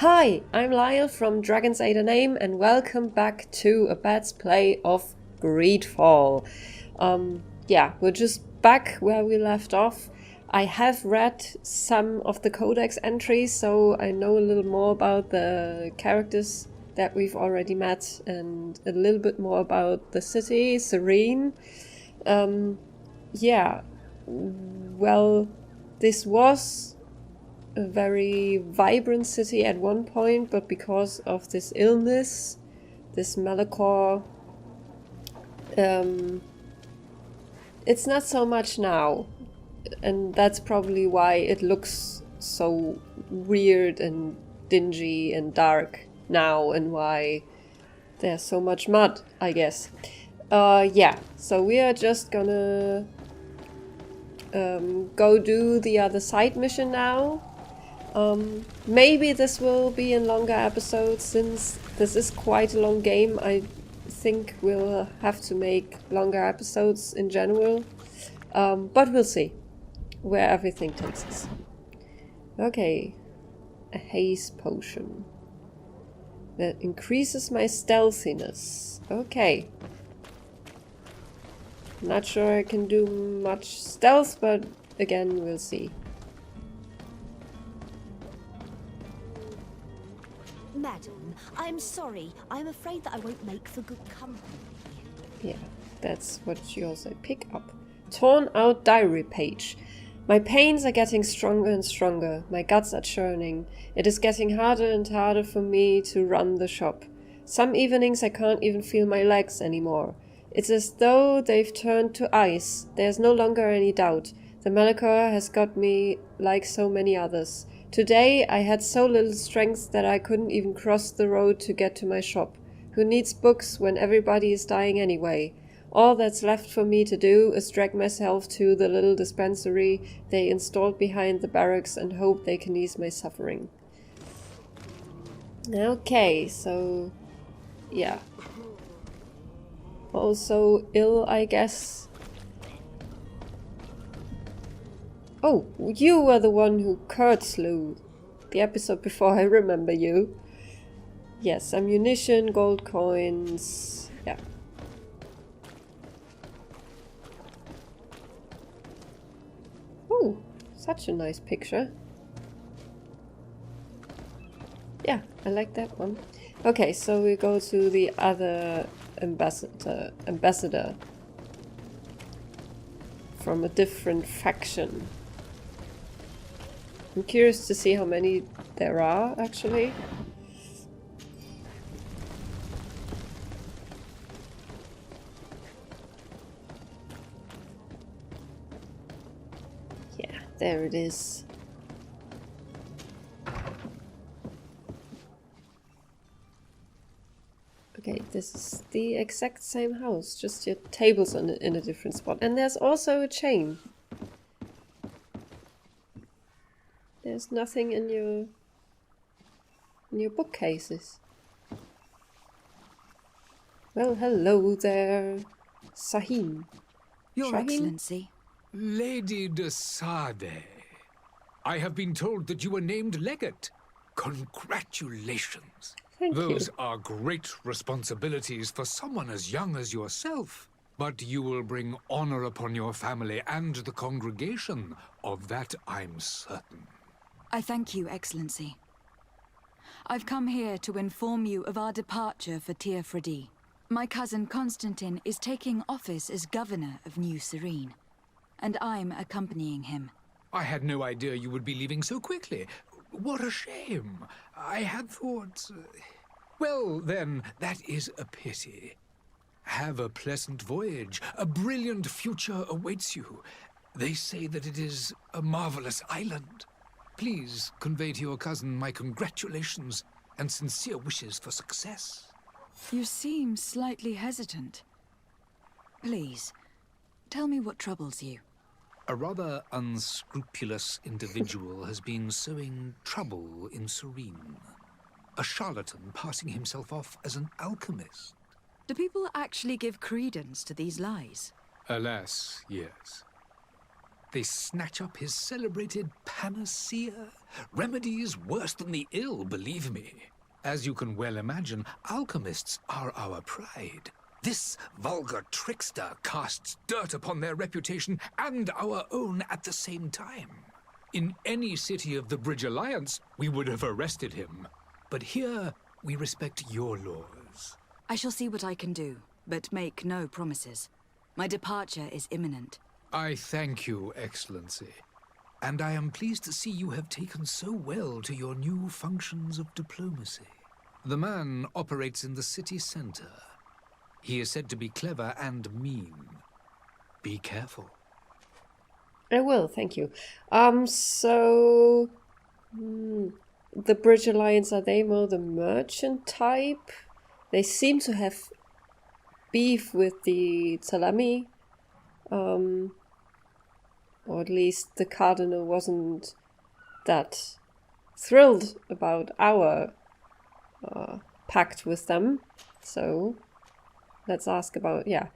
Hi, I'm Lyle from DragonsAteOurName and welcome back to a Let's Play of Greedfall. We're just back where we left off. I have read some of the codex entries, so I know a little more about the characters that we've already met and a little bit more about the city, Serene. This was a very vibrant city at one point, but because of this illness, this Malachor, it's not so much now. And that's probably why it looks so weird and dingy and dark now, and why there's so much mud, I guess. So we are just gonna go do the other side mission now. Maybe this will be in longer episodes, since this is quite a long game. I think we'll have to make longer episodes in general. But we'll see where everything takes us. Okay, a haze potion that increases my stealthiness. Okay. Not sure I can do much stealth, but again, we'll see. Madam, I'm sorry. I'm afraid that I won't make for good company. Yeah, that's what you also pick up. Torn out diary page. My pains are getting stronger and stronger. My guts are churning. It is getting harder and harder for me to run the shop. Some evenings I can't even feel my legs anymore. It's as though they've turned to ice. There's no longer any doubt. The Malachor has got me like so many others. Today I had so little strength that I couldn't even cross the road to get to my shop. Who needs books when everybody is dying anyway? All that's left for me to do is drag myself to the little dispensary they installed behind the barracks and hope they can ease my suffering. Okay, so yeah. Also ill, I guess. Oh, you were the one who Kurt slew the episode before. I remember you. Yes, ammunition, gold coins. Yeah. Oh, such a nice picture. Yeah, I like that one. Okay, so we go to the other ambassador from a different faction. I'm curious to see how many there are, actually. Yeah, there it is. Okay, this is the exact same house, just your tables in a different spot. And there's also a chain. There's nothing in your bookcases. Well, hello there, Sahim. Your Shaheen? Excellency. Lady de Sade, I have been told that you were named legate. Congratulations. Thank Those you. are great responsibilities for someone as young as yourself. But you will bring honor upon your family and the congregation. Of that I'm certain. I thank you, Excellency. I've come here to inform you of our departure for Tir Fredi. My cousin Constantine is taking office as governor of New Serene, and I'm accompanying him. I had no idea you would be leaving so quickly. What a shame. I had thought... Well, then, that is a pity. Have a pleasant voyage. A brilliant future awaits you. They say that it is a marvelous island. Please convey to your cousin my congratulations and sincere wishes for success. You seem slightly hesitant. Please, tell me what troubles you. A rather unscrupulous individual has been sowing trouble in Serene. A charlatan passing himself off as an alchemist. Do people actually give credence to these lies? Alas, yes. They snatch up his celebrated panacea. Remedies worse than the ill, believe me. As you can well imagine, alchemists are our pride. This vulgar trickster casts dirt upon their reputation and our own at the same time. In any city of the Bridge Alliance, we would have arrested him. But here, we respect your laws. I shall see what I can do, but make no promises. My departure is imminent. I thank you, Excellency. And I am pleased to see you have taken so well to your new functions of diplomacy. The man operates in the city center. He is said to be clever and mean. Be careful. I will, thank you. So... the Bridge Alliance, are they more the merchant type? They seem to have beef with the Talami. Or at least the Cardinal wasn't that thrilled about our pact with them. So, let's ask about, yeah.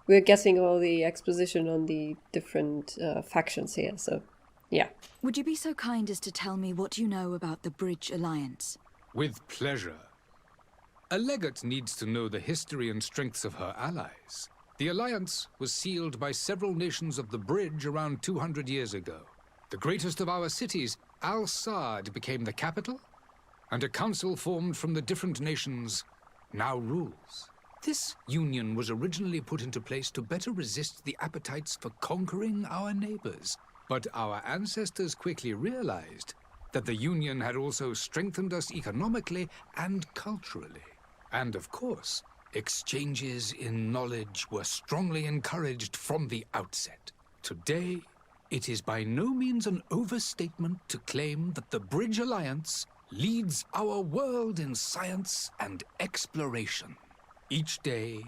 We're getting all the exposition on the different factions here, so, yeah. Would you be so kind as to tell me what you know about the Bridge Alliance? With pleasure. A legate needs to know the history and strengths of her allies. The alliance was sealed by several nations of the Bridge around 200 years ago. The greatest of our cities, Al-Saad, became the capital, and a council formed from the different nations now rules. This union was originally put into place to better resist the appetites for conquering our neighbors. But our ancestors quickly realized that the union had also strengthened us economically and culturally. And of course, exchanges in knowledge were strongly encouraged from the outset. Today, it is by no means an overstatement to claim that the Bridge Alliance leads our world in science and exploration. Each day,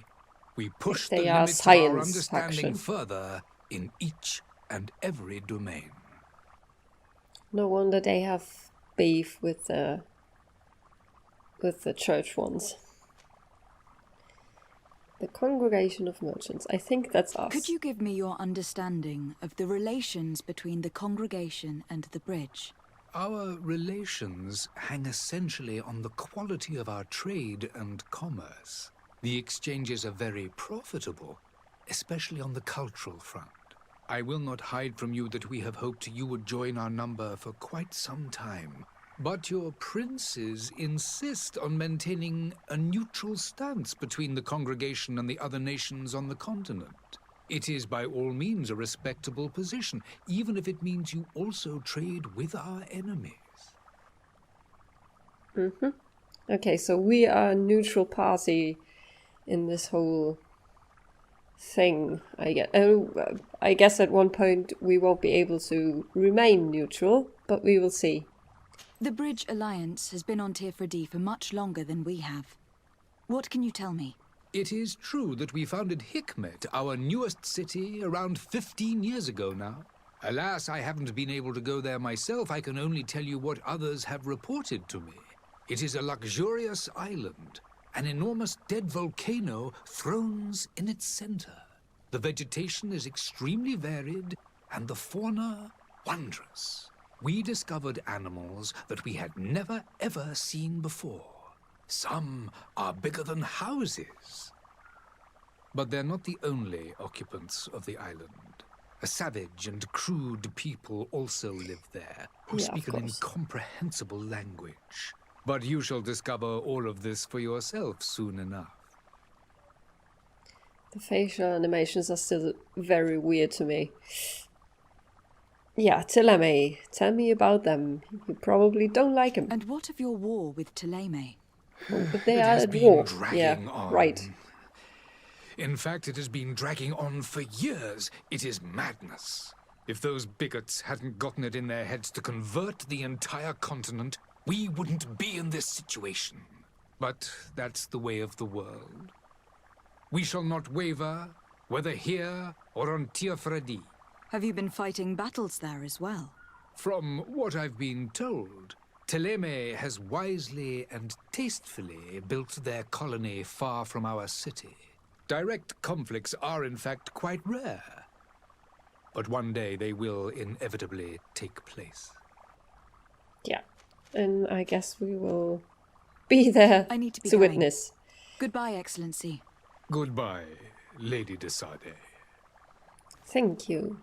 we push the limits of our understanding further in each and every domain. No wonder they have beef with the church ones. The Congregation of Merchants. I think that's us. Could you give me your understanding of the relations between the congregation and the bridge? Our relations hang essentially on the quality of our trade and commerce. The exchanges are very profitable, especially on the cultural front. I will not hide from you that we have hoped you would join our number for quite some time. But your princes insist on maintaining a neutral stance between the congregation and the other nations on the continent. It is by all means a respectable position, even if it means you also trade with our enemies. Mm-hmm. Okay, so we are a neutral party in this whole thing. I guess at one point we won't be able to remain neutral, but we will see. The Bridge Alliance has been on Tirfredi for much longer than we have. What can you tell me? It is true that we founded Hikmet, our newest city, around 15 years ago now. Alas, I haven't been able to go there myself. I can only tell you what others have reported to me. It is a luxurious island. An enormous dead volcano thrones in its center. The vegetation is extremely varied, and the fauna wondrous. We discovered animals that we had never ever seen before. Some are bigger than houses. But they're not the only occupants of the island. A savage and crude people also live there, who speak an incomprehensible language. But you shall discover all of this for yourself soon enough. The facial animations are still very weird to me. Yeah, Thélème, tell me about them. You probably don't like them. And what of your war with Thélème? Oh, but they are at war. Yeah, on. Right. In fact, it has been dragging on for years. It is madness. If those bigots hadn't gotten it in their heads to convert the entire continent, we wouldn't be in this situation. But that's the way of the world. We shall not waver, whether here or on Tirfredi. Have you been fighting battles there as well? From what I've been told, Thélème has wisely and tastefully built their colony far from our city. Direct conflicts are in fact quite rare. but one day they will inevitably take place. Yeah. And I guess we will be there I need to be to going. witness. Goodbye, Excellency. Goodbye, Lady de Sade. Thank you.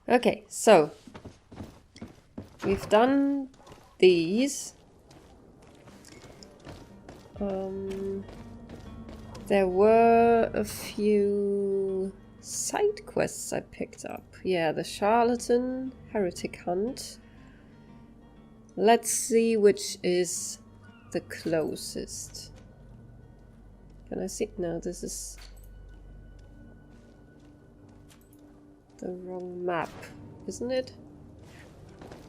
Okay, so we've done these. There were a few side quests I picked up. Yeah, the Charlatan, Heretic Hunt. Let's see which is the closest. Can I see? No, this is the wrong map, isn't it?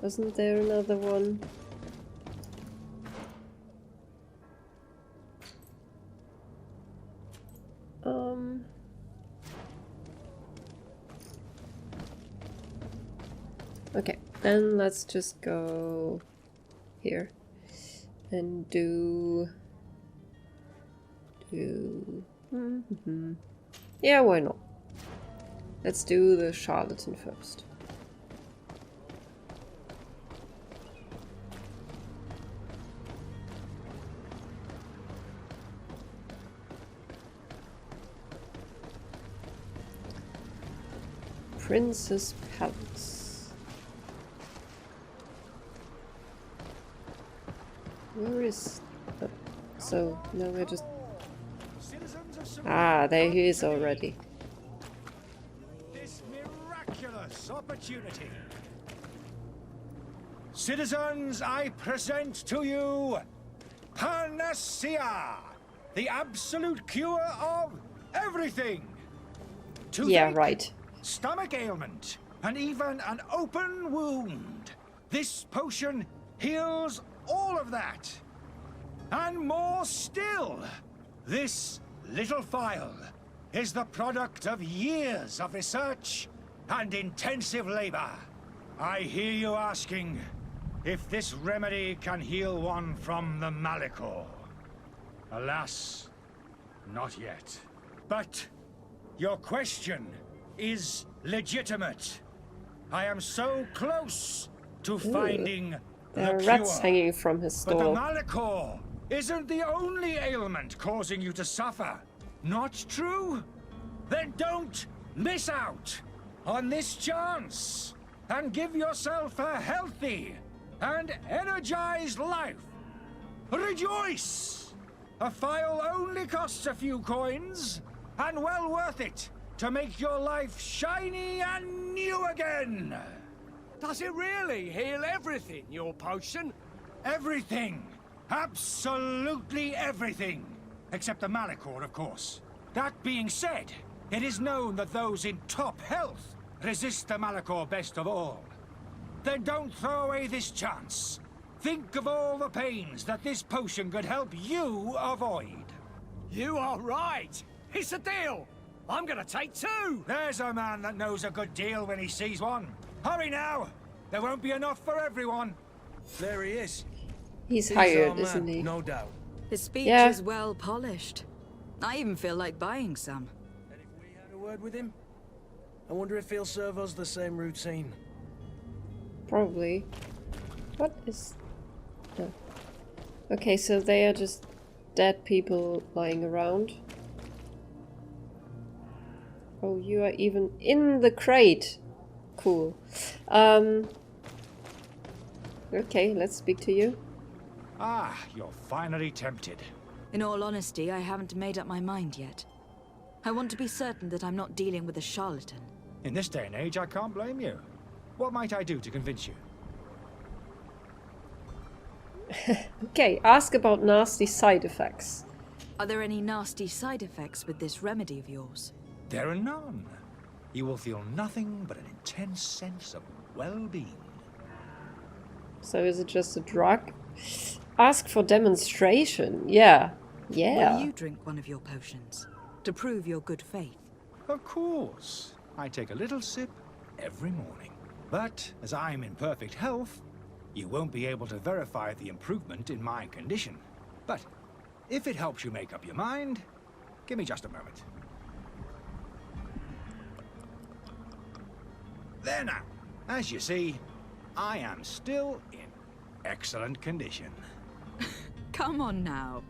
Wasn't there another one? Okay, then let's just go here and do yeah, why not? Let's do the Charlatan first. Princess Palace. Where is... Oh, so, now we're just... Ah, there he is already. This miraculous opportunity. Citizens, I present to you Panacea, the absolute cure of everything. Yeah, Toothache, right. stomach ailment, and even an open wound. This potion heals all of that. And more still. This little phial is the product of years of research and intensive labor. I hear you asking if this remedy can heal one from the Malachor. Alas, not yet. But your question is legitimate. I am so close to finding There are the rats cure. hanging from his But the stall. Malachor isn't the only ailment causing you to suffer. Not true? Then don't miss out on this chance and give yourself a healthy and energized life. Rejoice! A phial only costs a few coins, and well worth it to make your life shiny and new again. Does it really heal everything, your potion? Everything. Absolutely everything. Except the Malachor, of course. That being said, it is known that those in top health resist the Malachor best of all. Then don't throw away this chance. Think of all the pains that this potion could help you avoid. You are right. It's a deal. I'm gonna take two. There's a man that knows a good deal when he sees one. Hurry now. There won't be enough for everyone. There he is. He's He's hired, our man, isn't he? No doubt. The speech Yeah. is well polished. I even feel like buying some. And if we had a word with him, I wonder if he'll serve us the same routine. Probably. What is... No. Okay, so they are just dead people lying around. Oh, you are even in the crate. Cool. Okay, let's speak to you. Ah, you're finally tempted. In all honesty, I haven't made up my mind yet. I want to be certain that I'm not dealing with a charlatan. In this day and age, I can't blame you. What might I do to convince you? Okay, ask about nasty side effects. Are there any nasty side effects with this remedy of yours? There are none. You will feel nothing but an intense sense of well-being. So is it just a drug? Ask for demonstration. Yeah. Yeah. Will you drink one of your potions to prove your good faith? Of course. I take a little sip every morning. But as I'm in perfect health, you won't be able to verify the improvement in my condition. But if it helps you make up your mind, give me just a moment. There now. As you see, I am still in excellent condition. Come on now.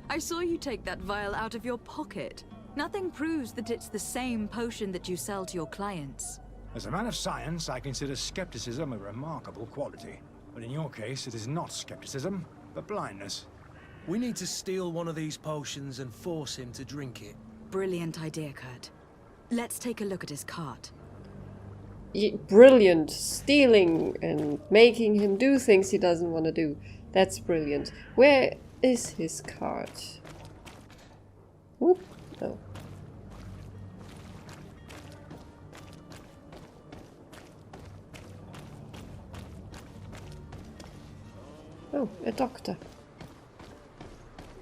I saw you take that vial out of your pocket. Nothing proves that it's the same potion that you sell to your clients. As a man of science, I consider skepticism a remarkable quality. But in your case, it is not skepticism, but blindness. We need to steal one of these potions and force him to drink it. Brilliant idea, Kurt. Let's take a look at his cart. Brilliant. Stealing and making him do things he doesn't want to do. That's brilliant. Where is his cart? Oop. No. Oh, a doctor.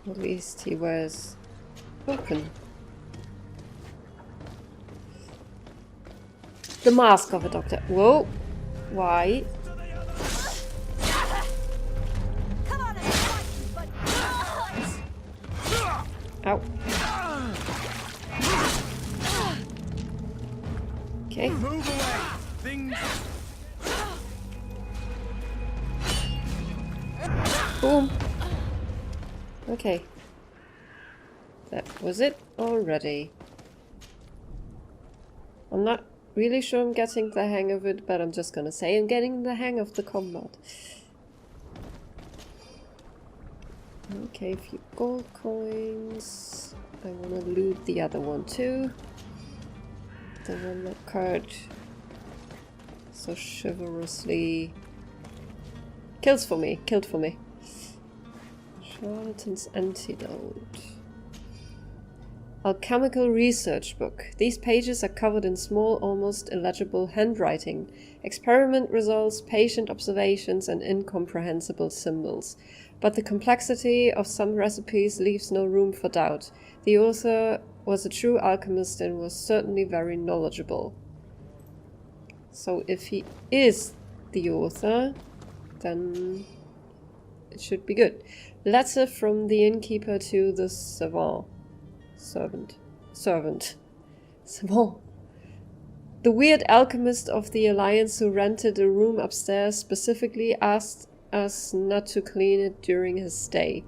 At least he wears open. The mask of a doctor. Whoa. Why? Come on and fight, but Ow. Okay. Move away! Things... Boom. Okay. That was it already. I'm not really sure I'm getting the hang of it, but I'm just gonna say I'm getting the hang of the combat. Okay, a few gold coins. I wanna loot the other one too. The one that Kurt so chivalrously killed for me. Charlatan's Antidote. Alchemical Research Book. These pages are covered in small, almost illegible handwriting. Experiment results, patient observations, and incomprehensible symbols. But the complexity of some recipes leaves no room for doubt. The author was a true alchemist and was certainly very knowledgeable. So if he is the author, then it should be good. Letter from the innkeeper to the servant. Servant. The weird alchemist of the Alliance who rented a room upstairs specifically asked us not to clean it during his stay.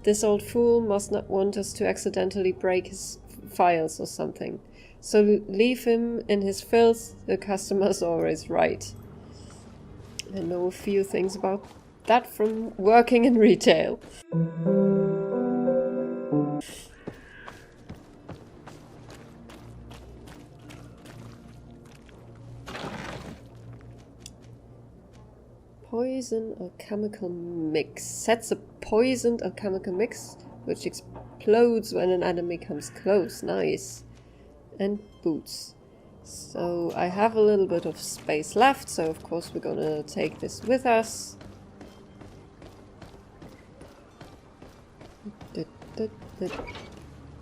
This old fool must not want us to accidentally break his files or something. So leave him in his filth, the customer's always right. I know a few things about that from working in retail. Poison alchemical mix. Sets a poisoned alchemical mix which explodes when an enemy comes close. Nice. And boots. So I have a little bit of space left, so of course we're gonna take this with us.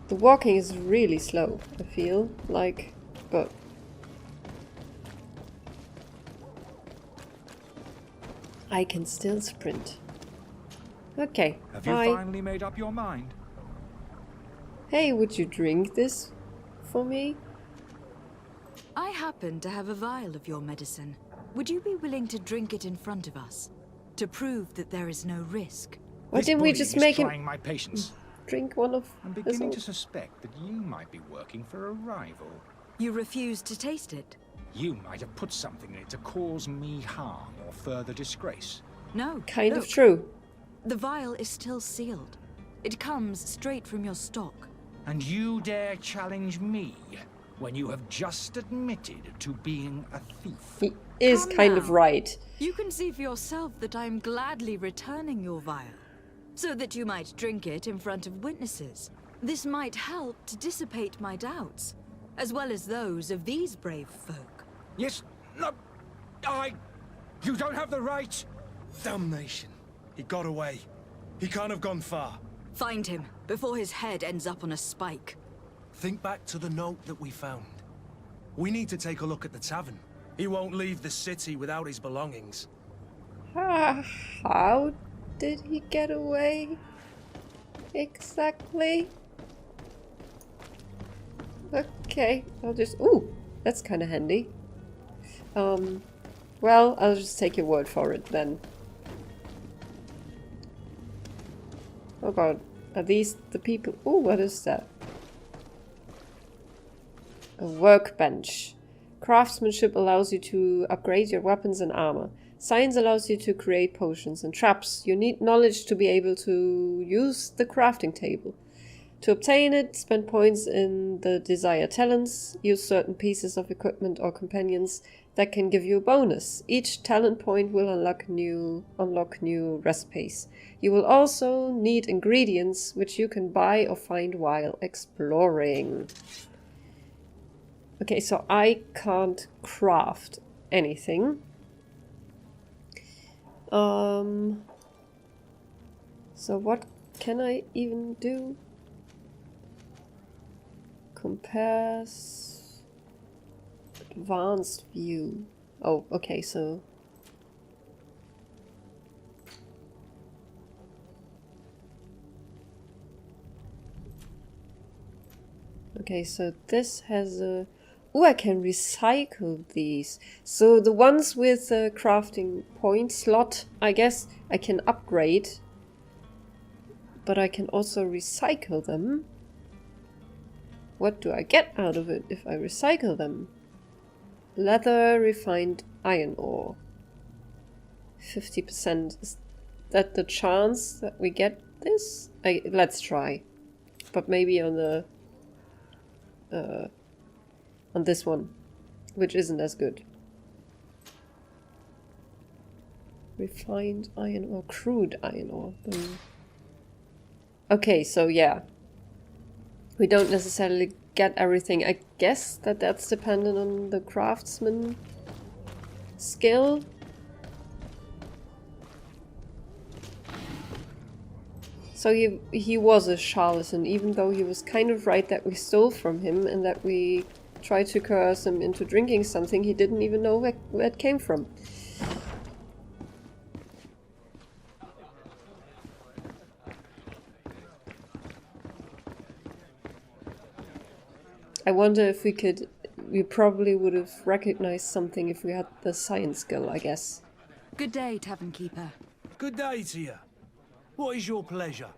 The walking is really slow, I feel like, but I can still sprint. Okay, Have you finally made up your mind? Hey, would you drink this for me? I happen to have a vial of your medicine. Would you be willing to drink it in front of us? To prove that there is no risk? Why This didn't we bullying just is make him trying my patience. drink one of I'm his beginning own? to suspect that you might be working for a rival. You refuse to taste it? You might have put something in it to cause me harm or further disgrace. No. Kind of look. true. The vial is still sealed. It comes straight from your stock. And you dare challenge me when you have just admitted to being a thief? He is Calm kind of down. right. You can see for yourself that I am gladly returning your vial, so that you might drink it in front of witnesses. This might help to dissipate my doubts, as well as those of these brave folk. Yes, no, you don't have the right. Damnation. He got away. He can't have gone far. Find him, before his head ends up on a spike. Think back to the note that we found. We need to take a look at the tavern. He won't leave the city without his belongings. How did he get away? Exactly. Okay, I'll just... Ooh, that's kind of handy. Well, I'll just take your word for it then. Oh god, are these the people? Oh, what is that? A workbench. Craftsmanship allows you to upgrade your weapons and armor. Science allows you to create potions and traps. You need knowledge to be able to use the crafting table. To obtain it, spend points in the desired talents. Use certain pieces of equipment or companions that can give you a bonus. Each talent point will unlock new recipes. You will also need ingredients which you can buy or find while exploring. Okay, so I can't craft anything. So what can I even do? Compares advanced view. Oh, okay, so this has a... Oh, I can recycle these. So the ones with a crafting point slot, I guess I can upgrade. But I can also recycle them. What do I get out of it if I recycle them? Leather, refined iron ore. 50%. Is that the chance that we get this? Let's try. But maybe on the... on this one, which isn't as good. Refined iron ore, crude iron ore. Okay, so yeah. We don't necessarily get everything. I guess that's dependent on the craftsman skill. So he was a charlatan, even though he was kind of right that we stole from him and that we tried to coerce him into drinking something he didn't even know where it came from. I wonder if we probably would have recognized something if we had the science skill, I guess. Good day, Tavern Keeper. Good day to you. What is your pleasure?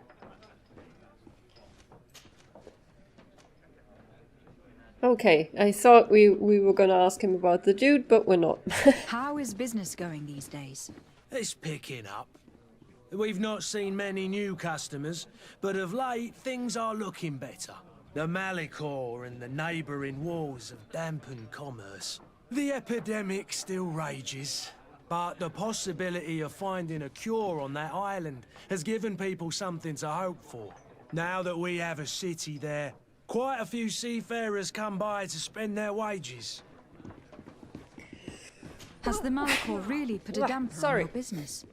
Okay, I thought we were gonna ask him about the dude, but we're not. How is business going these days? It's picking up. We've not seen many new customers, but of late things are looking better. The Malicor and the neighbouring wars have dampened commerce. The epidemic still rages, but the possibility of finding a cure on that island has given people something to hope for. Now that we have a city there, quite a few seafarers come by to spend their wages. Has the Malicor really put a damper on your business?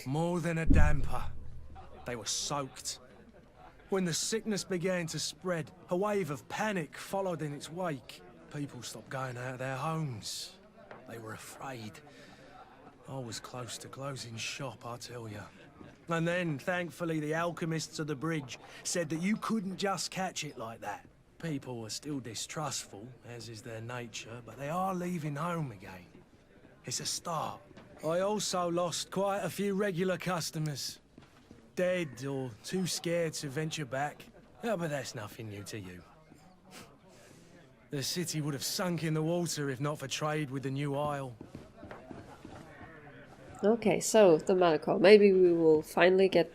More than a damper. They were soaked. When the sickness began to spread, a wave of panic followed in its wake. People stopped going out of their homes. They were afraid. I was close to closing shop, I tell you. And then, thankfully, the alchemists of the bridge said that you couldn't just catch it like that. People are still distrustful, as is their nature, but they are leaving home again. It's a start. I also lost quite a few regular customers. Dead or too scared to venture back. Oh, but that's nothing new to you. The city would have sunk in the water if not for trade with the new isle. Okay, so the Malicor. Maybe we will finally get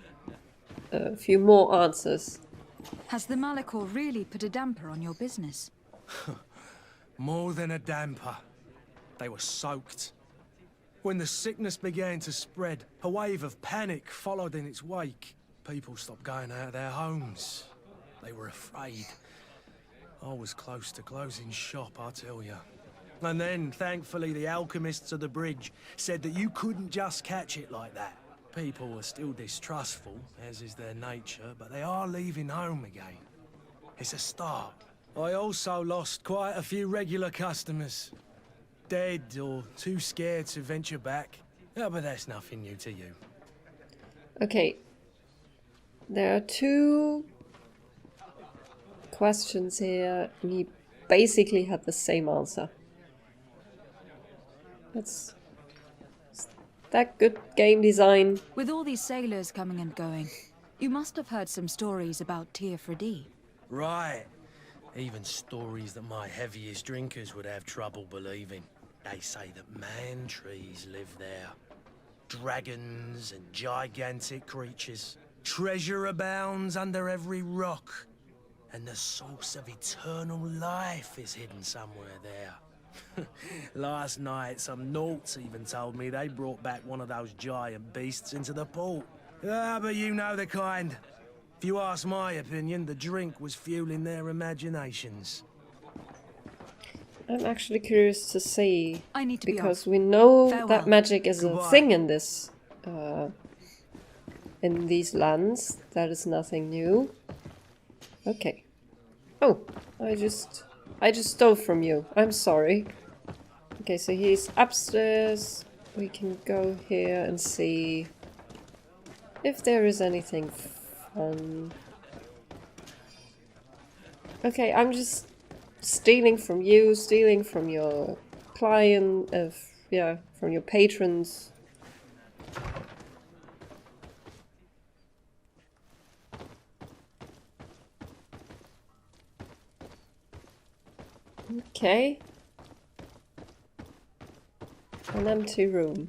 a few more answers. Has the Malicor really put a damper on your business? More than a damper. They were soaked. When the sickness began to spread, a wave of panic followed in its wake. People stopped going out of their homes. They were afraid. I was close to closing shop, I tell you. And then, thankfully, the alchemists of the bridge said that you couldn't just catch it like that. People are still distrustful, as is their nature, but they are leaving home again. It's a start. I also lost quite a few regular customers. Dead or too scared to venture back. Oh, but that's nothing new to you. Okay. There are two questions here, and he basically had the same answer. That's that good game design. With all these sailors coming and going, you must have heard some stories about Tir Freddy. Right. Even stories that my heaviest drinkers would have trouble believing. They say that man trees live there. Dragons and gigantic creatures. Treasure abounds under every rock. And the source of eternal life is hidden somewhere there. Last night, some Nauts even told me they brought back one of those giant beasts into the port. Ah, but you know the kind. If you ask my opinion, the drink was fueling their imaginations. I'm actually curious to see, I need to be because off. we know Farewell. that magic is a Goodbye. thing in this, in these lands. That is nothing new. Okay. Oh, I just stole from you. I'm sorry. Okay, so he's upstairs. We can go here and see if there is anything fun. Okay, I'm just stealing from you, stealing from your client, yeah, from your patrons. Okay. An empty room.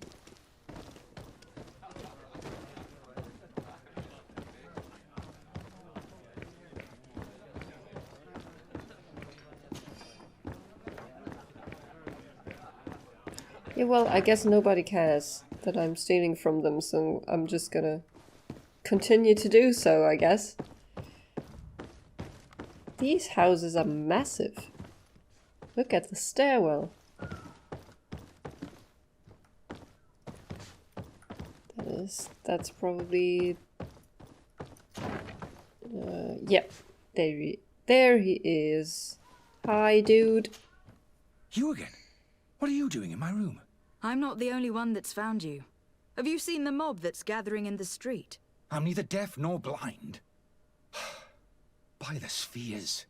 Yeah, well, I guess nobody cares that I'm stealing from them, so I'm just gonna continue to do so, I guess. These houses are massive. Look at the stairwell. That's probably... yeah, there he is. Hi, dude. You again? What are you doing in my room? I'm not the only one that's found you. Have you seen the mob that's gathering in the street? I'm neither deaf nor blind. By the spheres.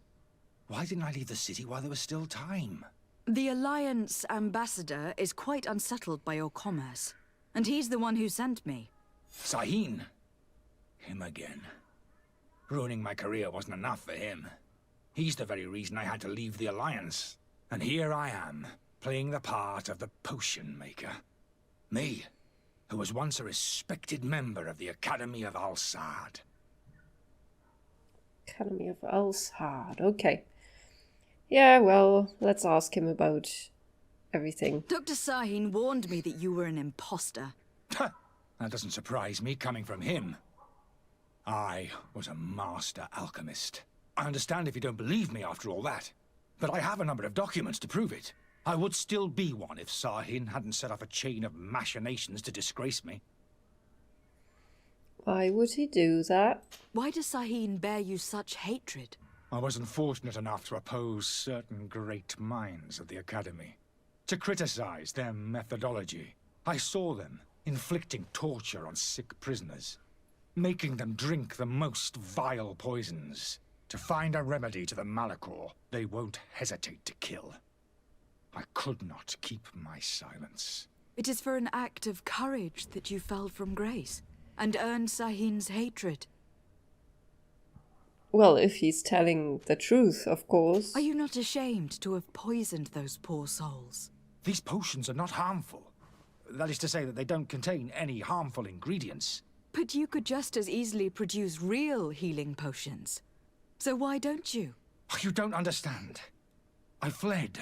Why didn't I leave the city while there was still time? The Alliance ambassador is quite unsettled by your commerce, and he's the one who sent me. Sahin. Him again. Ruining my career wasn't enough for him. He's the very reason I had to leave the Alliance. And here I am, playing the part of the potion maker. Me, who was once a respected member of the Academy of Al-Sad. Academy of Al-Sad, okay. Yeah, well, let's ask him about everything. Dr. Sahin warned me that you were an imposter. That doesn't surprise me, coming from him. I was a master alchemist. I understand if you don't believe me after all that, but I have a number of documents to prove it. I would still be one if Sahin hadn't set off a chain of machinations to disgrace me. Why would he do that? Why does Sahin bear you such hatred? I wasn't fortunate enough to oppose certain great minds of the Academy, to criticize their methodology. I saw them inflicting torture on sick prisoners, making them drink the most vile poisons. To find a remedy to the malachor, they won't hesitate to kill. I could not keep my silence. It is for an act of courage that you fell from grace, and earned Sahin's hatred. Well, if he's telling the truth, of course. Are you not ashamed to have poisoned those poor souls? These potions are not harmful. That is to say that they don't contain any harmful ingredients. But you could just as easily produce real healing potions. So why don't you? You don't understand. I fled,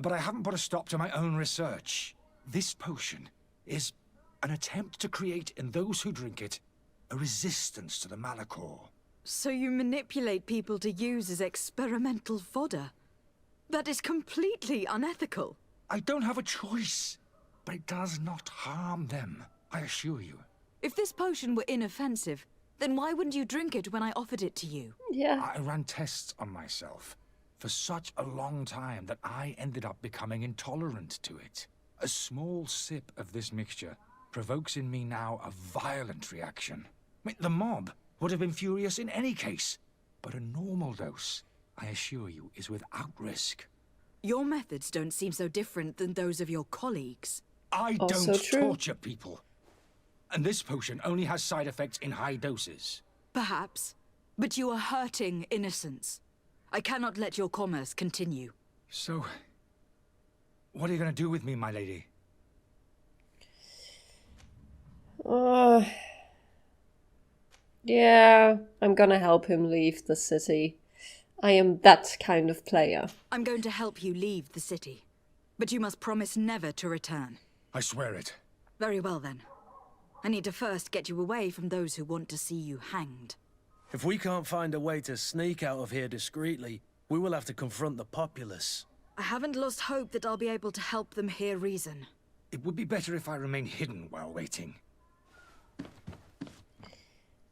but I haven't put a stop to my own research. This potion is an attempt to create in those who drink it a resistance to the malachor. So you manipulate people to use as experimental fodder? That is completely unethical. I don't have a choice, but it does not harm them, I assure you. If this potion were inoffensive, then why wouldn't you drink it when I offered it to you? Yeah. I ran tests on myself for such a long time that I ended up becoming intolerant to it. A small sip of this mixture provokes in me now a violent reaction. I mean, the mob would have been furious in any case, but a normal dose, I assure you, is without risk. Your methods don't seem so different than those of your colleagues. I Also don't true. torture people. And this potion only has side effects in high doses. Perhaps. But you are hurting innocents. I cannot let your commerce continue. So, what are you going to do with me, my lady? Yeah, I'm gonna help him leave the city. I am that kind of player. I'm going to help you leave the city. But you must promise never to return. I swear it. Very well then. I need to first get you away from those who want to see you hanged. If we can't find a way to sneak out of here discreetly, we will have to confront the populace. I haven't lost hope that I'll be able to help them hear reason. It would be better if I remain hidden while waiting.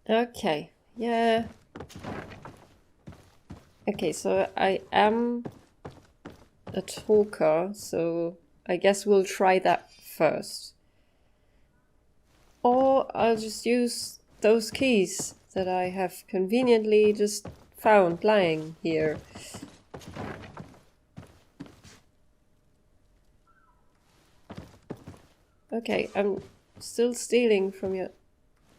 Okay, yeah. Okay, so I am a talker, so I guess we'll try that first. Or I'll just use those keys that I have conveniently just found lying here. Okay, I'm still stealing from your...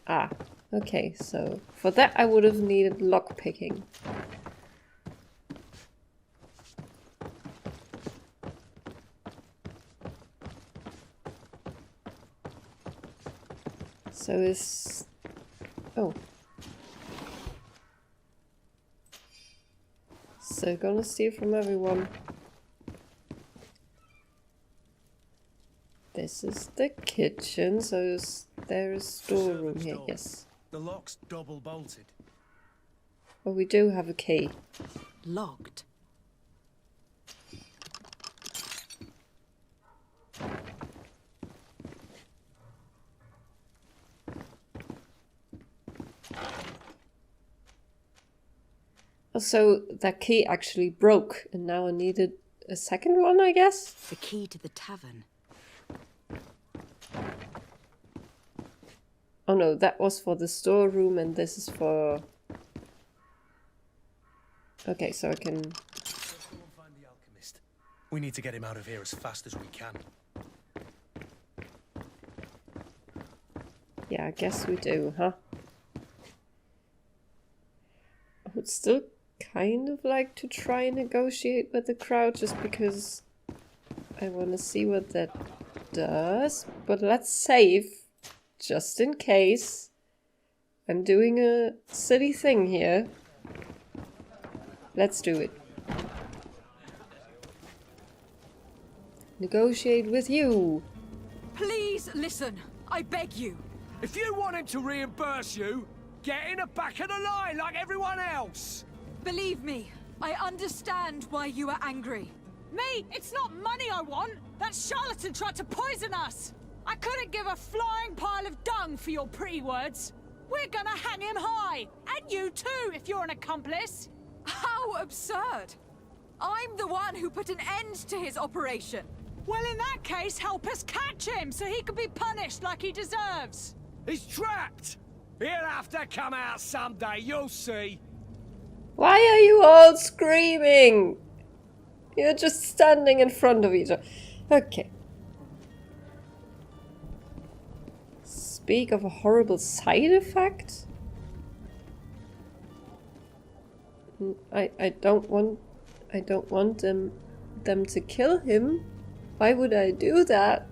Ah, okay, so for that I would have needed lockpicking. So is... Oh. So gonna steal from everyone. This is the kitchen, so there is storeroom here, yes. The lock's double bolted. Oh, we do have a key. Locked. Oh, so that key actually broke, and now I needed a second one, I guess? The key to the tavern. Oh no, that was for the storeroom, and this is for... Okay, so I can... Let's go and find the alchemist. We need to get him out of here as fast as we can. Yeah, I guess we do, huh? I would still kind of like to try and negotiate with the crowd, just because I want to see what that does. But let's save, just in case. I'm doing a silly thing here. Let's do it. Negotiate with you. Please listen. I beg you. If you want him to reimburse you, get in the back of the line like everyone else! Believe me, I understand why you are angry. Me? It's not money I want! That charlatan tried to poison us! I couldn't give a flying pile of dung for your pretty words! We're gonna hang him high! And you too, if you're an accomplice! How absurd! I'm the one who put an end to his operation. Well, in that case, help us catch him so he can be punished like he deserves! He's trapped! He'll have to come out someday, you'll see. Why are you all screaming? You're just standing in front of each other. Okay. Speak of a horrible side effect? I don't want them to kill him. Why would I do that?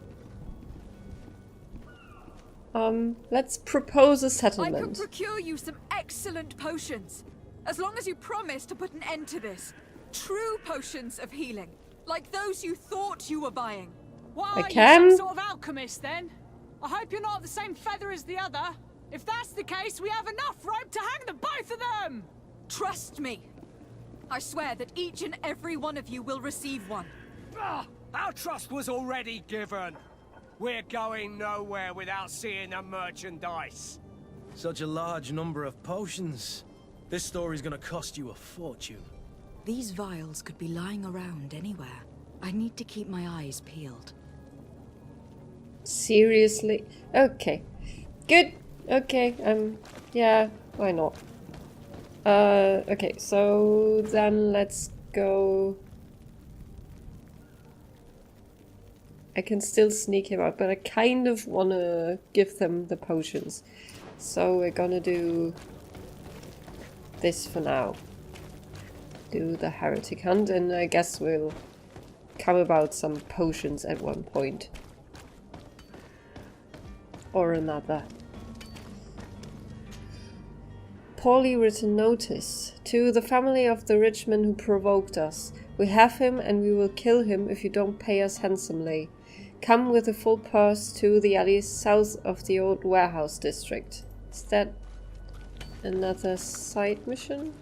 Let's propose a I settlement. can procure you some excellent potions, as long as you promise to put an end to this. True potions of healing, like those you thought you were buying. Why I are you can. some sort of alchemist then? I hope you're not the same feather as the other. If that's the case, we have enough rope to hang the both of them! Trust me. I swear that each and every one of you will receive one. Our trust was already given. We're going nowhere without seeing the merchandise. Such a large number of potions. This story's gonna cost you a fortune. These vials could be lying around anywhere. I need to keep my eyes peeled. Seriously? Okay. Good. Okay, yeah, why not? Okay, so then let's go I can still sneak him out, but I kind of want to give them the potions. So we're gonna do this for now. Do the heretic hunt, and I guess we'll come about some potions at one point. Or another. Poorly written notice. To the family of the rich man who provoked us. We have him and we will kill him if you don't pay us handsomely. Come with a full purse to the alley south of the old warehouse district. Is that another side mission?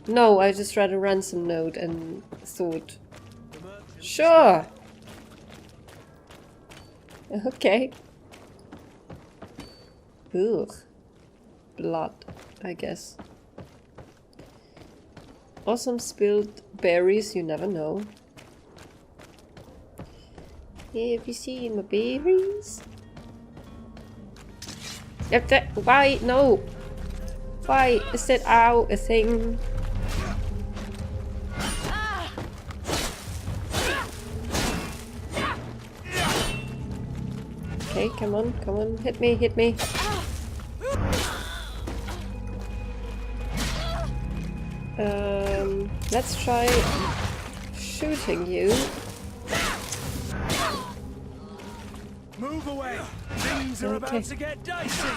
No, I just read a ransom note and thought, sure! Okay. Ugh. Blood, I guess. Or some spilled berries, you never know. Have you seen my berries? Yep, that. Why? No! Why is that a thing? Okay, come on, hit me, hit me. Let's try shooting you. Move away! Things are about to get dicey!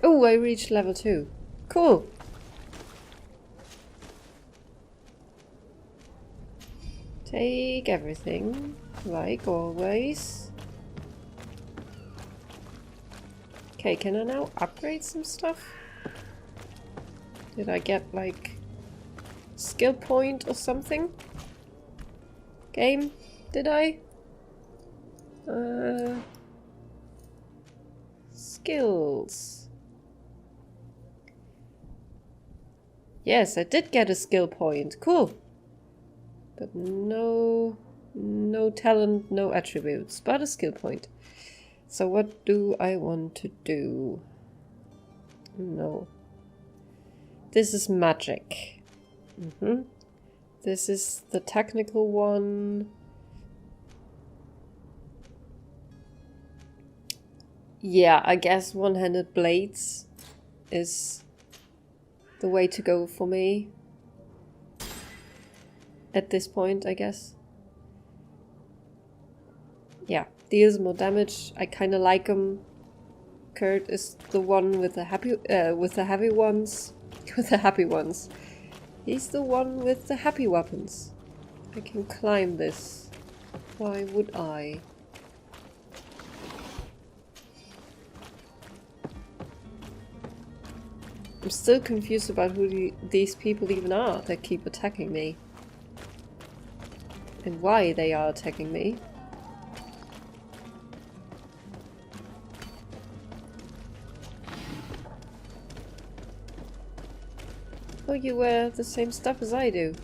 Oh, I reached level 2. Cool. Take everything, like always. Okay, can I now upgrade some stuff? Did I get, like, skill point or something? Game? Did I? Skills. Yes, I did get a skill point. Cool. But no talent, no attributes, but a skill point. So what do I want to do? No. This is magic. This is the technical one. Yeah, I guess one-handed blades is the way to go for me. At this point, I guess. Yeah, deals more damage. I kind of like him. Kurt is the one with the heavy ones. With the happy ones. He's the one with the happy weapons. I can climb this. Why would I? I'm still confused about who these people even are that keep attacking me. And why they are attacking me. Oh, you wear the same stuff as I do.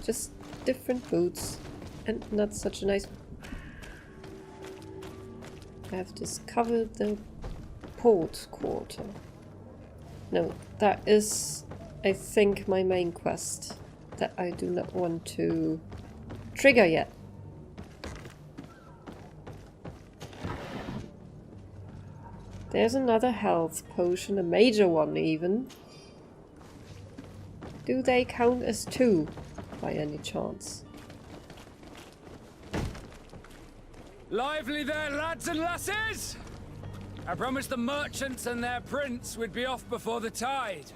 Just different boots. And not such a nice... I have discovered the port quarter. No, that is, I think, my main quest. That I do not want to trigger yet. There's another health potion, a major one even. Do they count as 2, by any chance? Lively there, lads and lasses! I promised the merchants and their prince we'd be off before the tide.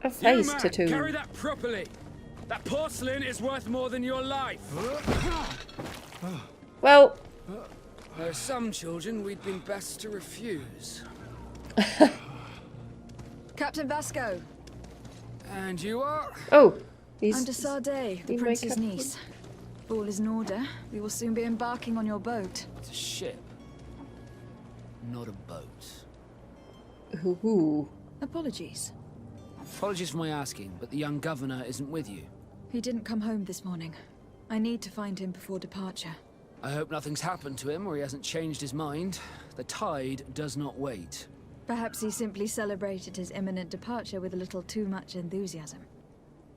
A face you, man, tattoo. Carry that properly. That porcelain is worth more than your life. Well... There are some children we'd been best to refuse. Captain Vasco. And you are? Oh, he's... I'm de Sardet, the he prince's make up- niece. If all is in order, we will soon be embarking on your boat. It's a ship. Not a boat. Ooh. Apologies. Apologies for my asking, but the young governor isn't with you. He didn't come home this morning. I need to find him before departure. I hope nothing's happened to him or he hasn't changed his mind. The tide does not wait. Perhaps he simply celebrated his imminent departure with a little too much enthusiasm.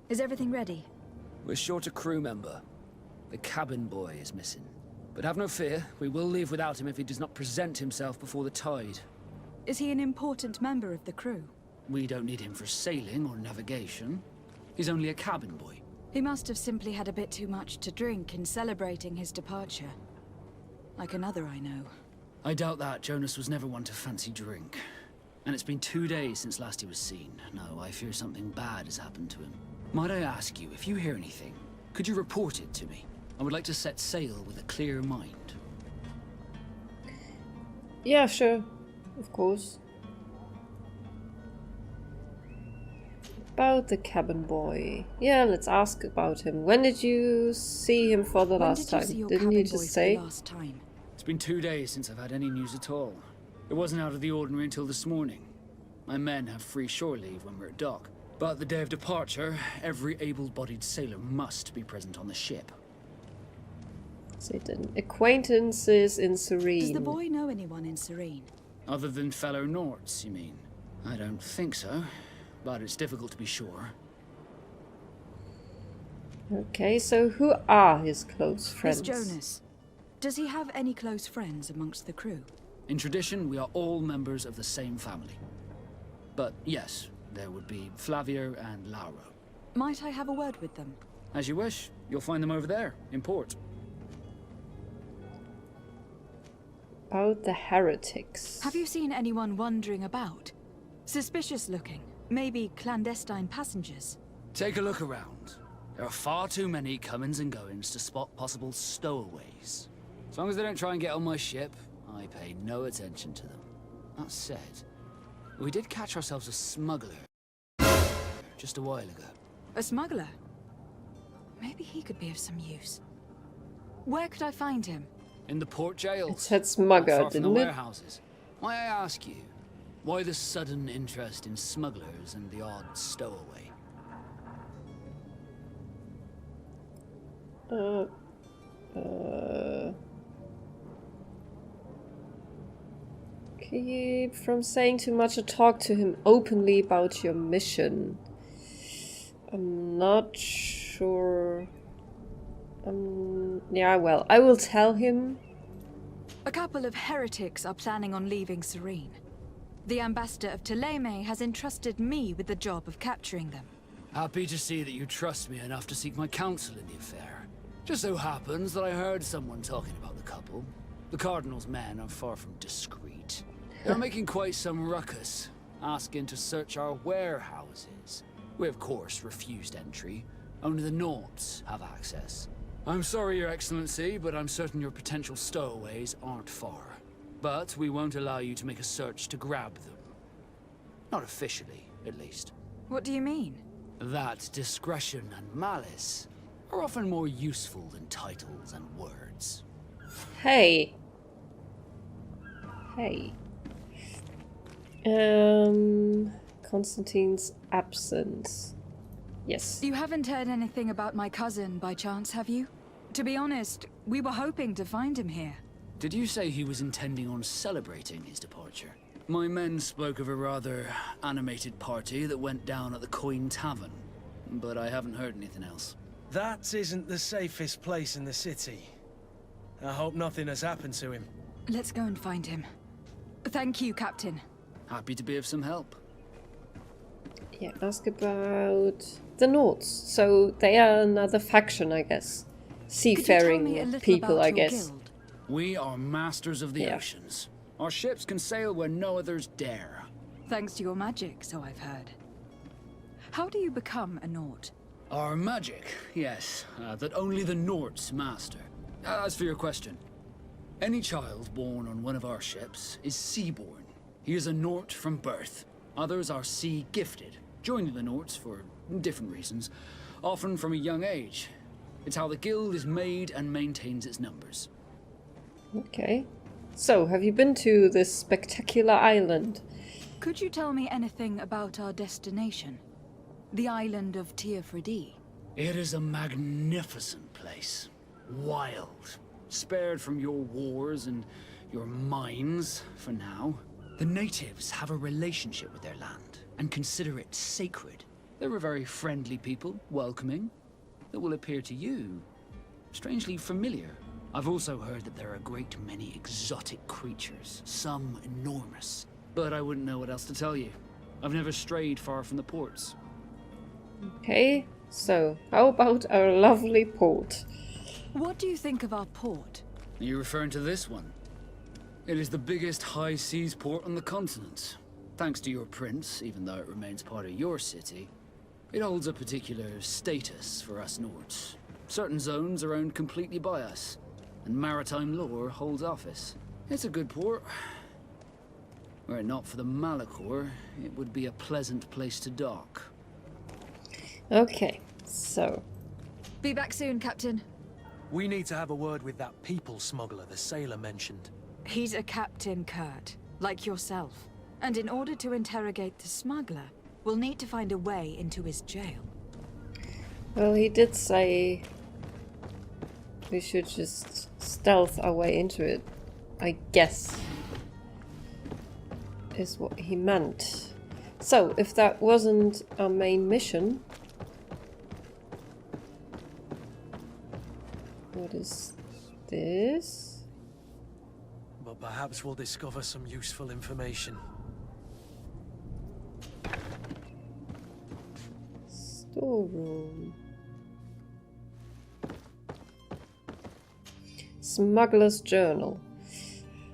Is everything ready? We're short a crew member. The cabin boy is missing. But have no fear, we will leave without him if he does not present himself before the tide. Is he an important member of the crew? We don't need him for sailing or navigation. He's only a cabin boy. He must have simply had a bit too much to drink in celebrating his departure. Like another I know. I doubt that. Jonas was never one to fancy drink. And it's been 2 days since last he was seen. No, I fear something bad has happened to him. Might I ask you, if you hear anything, could you report it to me? I would like to set sail with a clear mind. Yeah, sure. Of course. About the cabin boy. Yeah, let's ask about him. When did you see him for the last time? Didn't you just say? It's been 2 days since I've had any news at all. It wasn't out of the ordinary until this morning. My men have free shore leave when we're at dock. But the day of departure, every able-bodied sailor must be present on the ship. Say didn't. Acquaintances in Serene. Does the boy know anyone in Serene? Other than fellow Norts, you mean? I don't think so, but it's difficult to be sure. Okay, so who are his close friends? Miss Jonas. Does he have any close friends amongst the crew? In tradition, we are all members of the same family. But yes, there would be Flavia and Lauro. Might I have a word with them? As you wish. You'll find them over there, in port. About the heretics. Have you seen anyone wandering about? Suspicious looking. Maybe clandestine passengers. Take a look around. There are far too many comings and goings to spot possible stowaways. As long as they don't try and get on my ship, I pay no attention to them. That said, we did catch ourselves a smuggler just a while ago. A smuggler? Maybe he could be of some use. Where could I find him? In the port jails. It said smuggler, far from the didn't it? warehouses. Why, I ask you, why the sudden interest in smugglers and the odd stowaway? Keep from saying too much or talk to him openly about your mission. I'm not sure. Yeah, well, I will tell him. A couple of heretics are planning on leaving Serene. The ambassador of Ptolemy has entrusted me with the job of capturing them. Happy to see that you trust me enough to seek my counsel in the affair. Just so happens that I heard someone talking about the couple. The Cardinal's men are far from discreet. They're making quite some ruckus, asking to search our warehouses. We, of course, refused entry. Only the Norts have access. I'm sorry, Your Excellency, but I'm certain your potential stowaways aren't far. But we won't allow you to make a search to grab them. Not officially, at least. What do you mean? That discretion and malice are often more useful than titles and words. Hey. Hey. Constantine's absence. Yes. You haven't heard anything about my cousin by chance, have you? To be honest, we were hoping to find him here. Did you say he was intending on celebrating his departure? My men spoke of a rather animated party that went down at the Coin Tavern, but I haven't heard anything else. That isn't the safest place in the city. I hope nothing has happened to him. Let's go and find him. Thank you, Captain. Happy to be of some help. Yeah, ask about the Norts. So they are another faction, I guess. Seafaring people, I guess. Guild? We are masters of the oceans. Our ships can sail where no others dare. Thanks to your magic, so I've heard. How do you become a Nort? Our magic, yes, that only the Norts master. As for your question, any child born on one of our ships is sea-born. He is a Nort from birth. Others are sea-gifted, joining the Norts for different reasons, often from a young age. It's how the guild is made and maintains its numbers. Okay. So, have you been to this spectacular island? Could you tell me anything about our destination? The island of Teofridi? It is a magnificent place. Wild. Spared from your wars and your mines, for now. The natives have a relationship with their land and consider it sacred. They're a very friendly people, welcoming, that will appear to you strangely familiar. I've also heard that there are a great many exotic creatures, some enormous. But I wouldn't know what else to tell you. I've never strayed far from the ports. Okay, so how about our lovely port? What do you think of our port? Are you referring to this one? It is the biggest high seas port on the continent. Thanks to your prince, even though it remains part of your city, it holds a particular status for us Nords. Certain zones are owned completely by us, and maritime law holds office. It's a good port. Were it not for the Malachor, it would be a pleasant place to dock. Okay, so... Be back soon, Captain. We need to have a word with that people smuggler the sailor mentioned. He's a captain, Kurt, like yourself. And in order to interrogate the smuggler, we'll need to find a way into his jail. Well, he did say we should just stealth our way into it, I guess, is what he meant. So, if that wasn't our main mission, what is this? But perhaps we'll discover some useful information. Storeroom. Smuggler's Journal.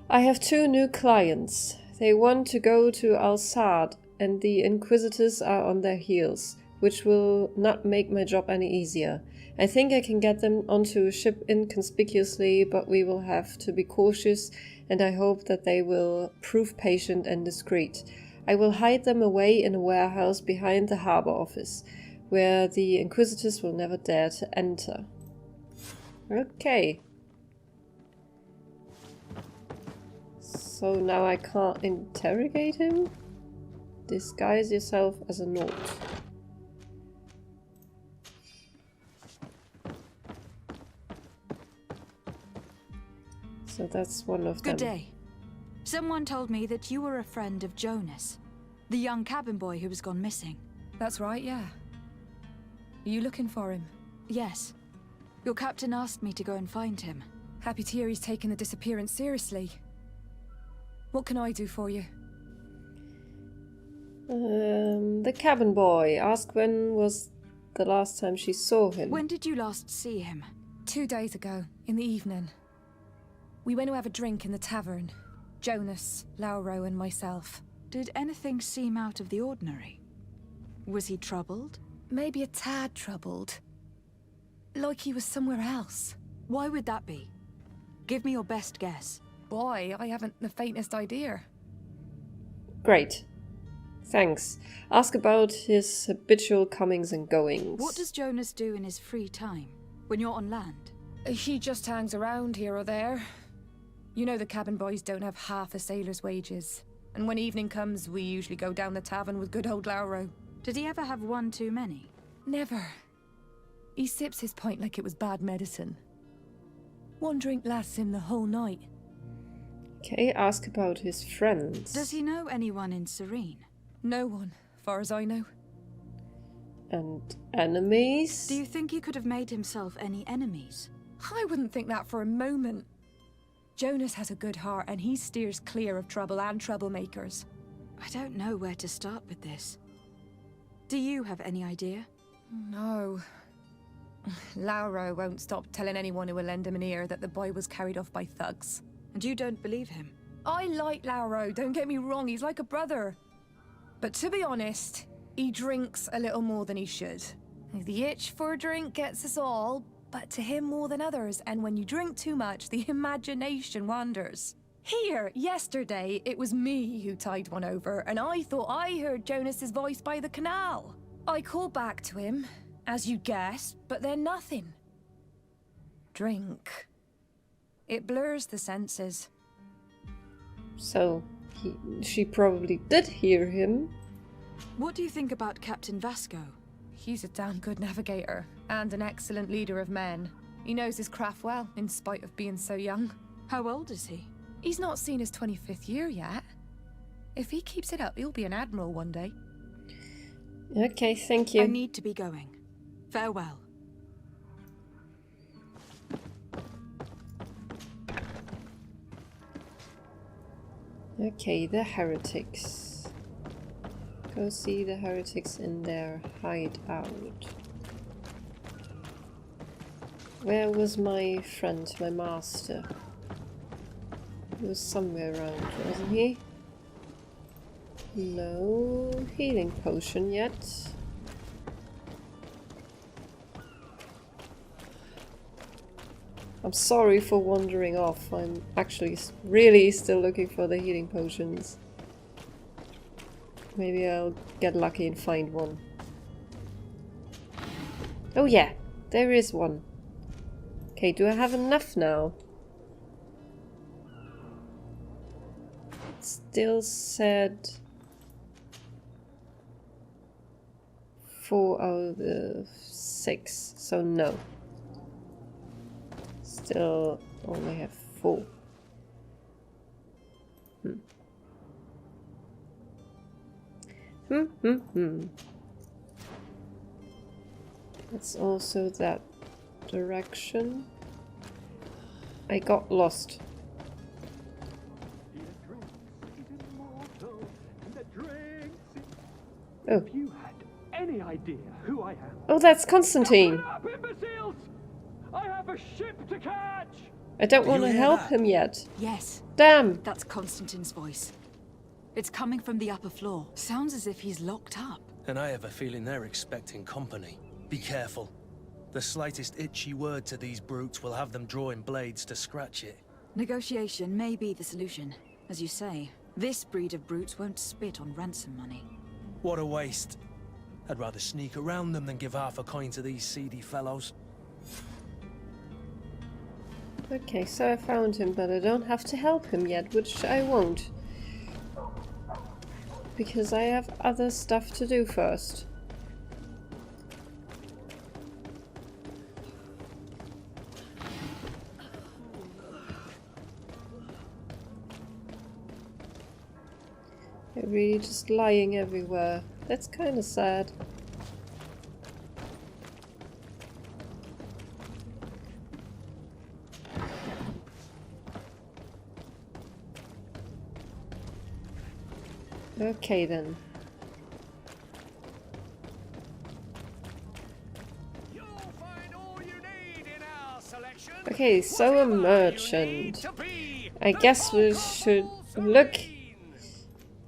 I have 2 new clients. They want to go to Al-Sad, and the Inquisitors are on their heels, which will not make my job any easier. I think I can get them onto a ship inconspicuously, but we will have to be cautious, and I hope that they will prove patient and discreet. I will hide them away in a warehouse behind the harbor office, where the Inquisitors will never dare to enter. Okay. So now I can't interrogate him? Disguise yourself as a Nord. So that's one of them. Good day. Someone told me that you were a friend of Jonas, the young cabin boy who was gone missing. That's right, yeah. Are you looking for him? Yes. Your captain asked me to go and find him. Happy to hear he's taken the disappearance seriously. What can I do for you? The cabin boy. Ask when was the last time she saw him. When did you last see him? 2 days ago, in the evening. We went to have a drink in the tavern. Jonas, Lauro and myself. Did anything seem out of the ordinary? Was he troubled? Maybe a tad troubled. Like he was somewhere else. Why would that be? Give me your best guess. Boy, I haven't the faintest idea. Great. Thanks. Ask about his habitual comings and goings. What does Jonas do in his free time, when you're on land? He just hangs around here or there. You know the cabin boys don't have half a sailor's wages. And when evening comes, we usually go down the tavern with good old Lauro. Did he ever have one too many? Never. He sips his pint like it was bad medicine. 1 drink lasts him the whole night. Okay, ask about his friends. Does he know anyone in Serene? No one, far as I know. And enemies? Do you think he could have made himself any enemies? I wouldn't think that for a moment. Jonas has a good heart and he steers clear of trouble and troublemakers. I don't know where to start with this. Do you have any idea? No. Lauro won't stop telling anyone who will lend him an ear that the boy was carried off by thugs. And you don't believe him? I like Lauro, don't get me wrong, he's like a brother. But to be honest, he drinks a little more than he should. The itch for a drink gets us all, but to him more than others, and when you drink too much, the imagination wanders. Here, yesterday, it was me who tied one over, and I thought I heard Jonas's voice by the canal. I called back to him, as you guessed, but then nothing. Drink. It blurs the senses. So, she probably did hear him. What do you think about Captain Vasco? He's a damn good navigator, and an excellent leader of men. He knows his craft well, in spite of being so young. How old is he? He's not seen his 25th year yet. If he keeps it up, he'll be an admiral one day. Okay, thank you. I need to be going. Farewell. Okay, the heretics. Go see the heretics in their hideout. Where was my friend, my master? He was somewhere around, wasn't he? No healing potion yet. I'm sorry for wandering off. I'm actually really still looking for the healing potions. Maybe I'll get lucky and find one. Oh yeah, there is one. Okay, do I have enough now? It still said 4 out of the 6, so no. Still only have 4. That's also that direction. I got lost. Oh. If you had any idea who I am. Oh, that's Constantine. Open up, imbeciles! I have a ship to catch! I don't want to hear help that? him yet. Yes, Damn. that's Constantine's voice. It's coming from the upper floor. Sounds as if he's locked up. And I have a feeling they're expecting company. Be careful. The slightest itchy word to these brutes will have them drawing blades to scratch it. Negotiation may be the solution. As you say, this breed of brutes won't spit on ransom money. What a waste. I'd rather sneak around them than give half a coin to these seedy fellows. Okay, so I found him, but I don't have to help him yet, which I won't. Because I have other stuff to do first. They're really just lying everywhere. That's kind of sad. Okay then. Okay, so a merchant. I guess we should look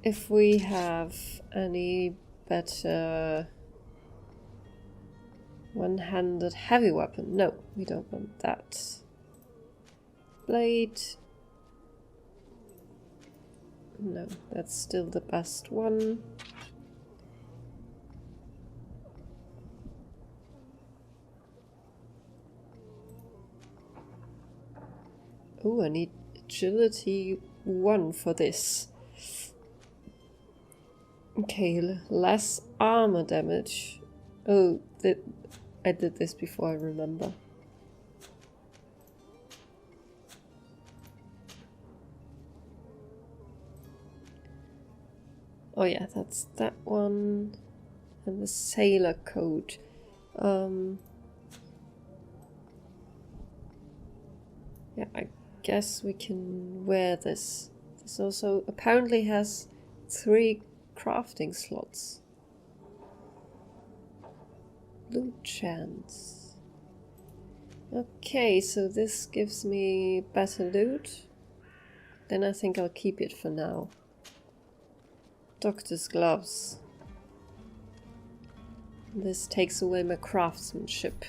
if we have any better one-handed heavy weapon. No, we don't want that. Blade. No, that's still the best one. Oh, I need agility 1 for this. Okay, less armor damage. Oh, I did this before, I remember. Oh yeah, that's that one. And the sailor coat. Yeah, I guess we can wear this. This also apparently has 3 crafting slots. Loot chance. Okay, so this gives me better loot. Then I think I'll keep it for now. Doctor's gloves. This takes away my craftsmanship.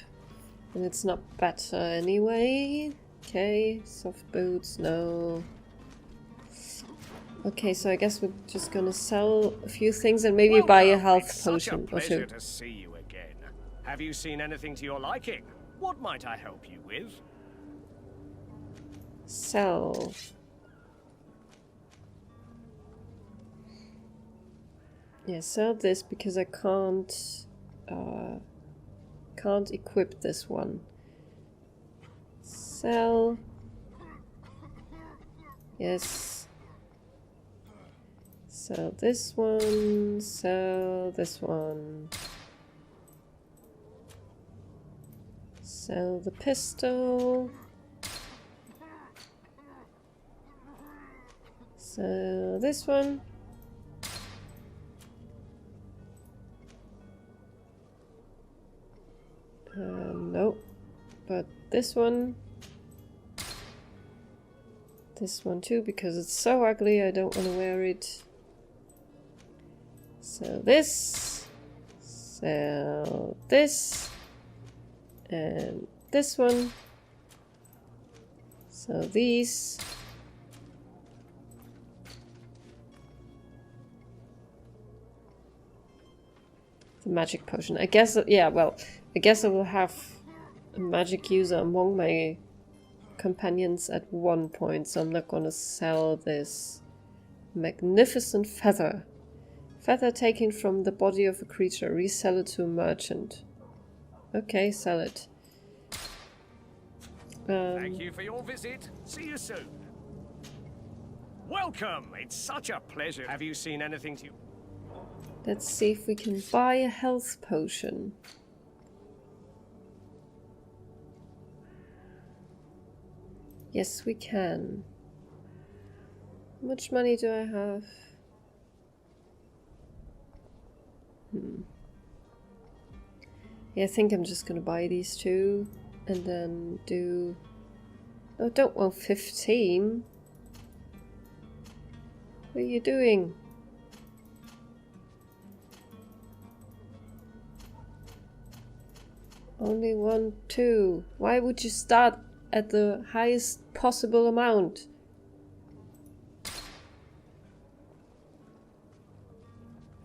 And it's not better anyway. Okay, soft boots, no. Okay, so I guess we're just gonna sell a few things and maybe buy a health potion or 2. Such a pleasure to see you again. Have you seen anything to your liking? What might I help you with? Sell. Yeah, sell this because I can't equip this one. Sell. Sell this one, sell this one. Sell the pistol. Sell this one. No, but this one. This one too, because it's so ugly I don't want to wear it. Sell this. Sell this. And this one. Sell these. The magic potion. I guess, yeah, well, I guess I will have a magic user among my companions at one point, so I'm not gonna sell this magnificent feather. Feather taken from the body of a creature. Resell it to a merchant. Okay, sell it. Thank you for your visit. See you soon. Welcome. It's such a pleasure. Have you seen anything to... Let's see if we can buy a health potion. Yes, we can. How much money do I have? Yeah, I think I'm just gonna buy these two and then do... Oh, don't want 15. What are you doing? Only 1, 2. Why would you start at the highest possible amount?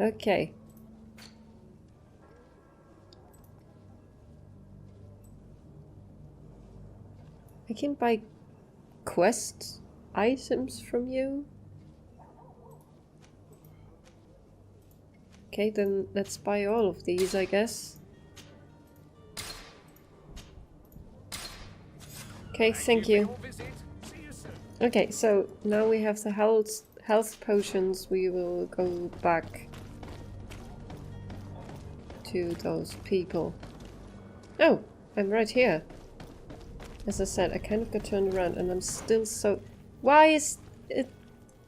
Okay. I can buy quest items from you. Okay, then let's buy all of these, I guess. Okay, thank you. Okay, so now we have the health potions. We will go back to those people. Oh, I'm right here. As I said, I kind of got turned around and I'm still so... Why is it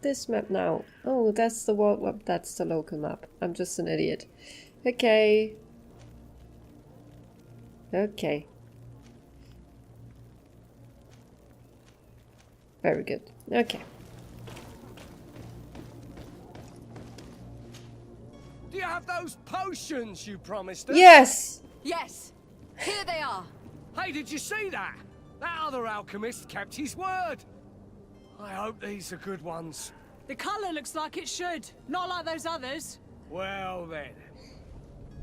this map now? Oh, that's the world map, that's the local map. I'm just an idiot. Okay. Okay. Very good. Okay. Do you have those potions you promised us? Yes! Yes! Here they are! Hey, did you see that? That other alchemist kept his word. I hope these are good ones. The colour looks like it should. Not like those others. Well then.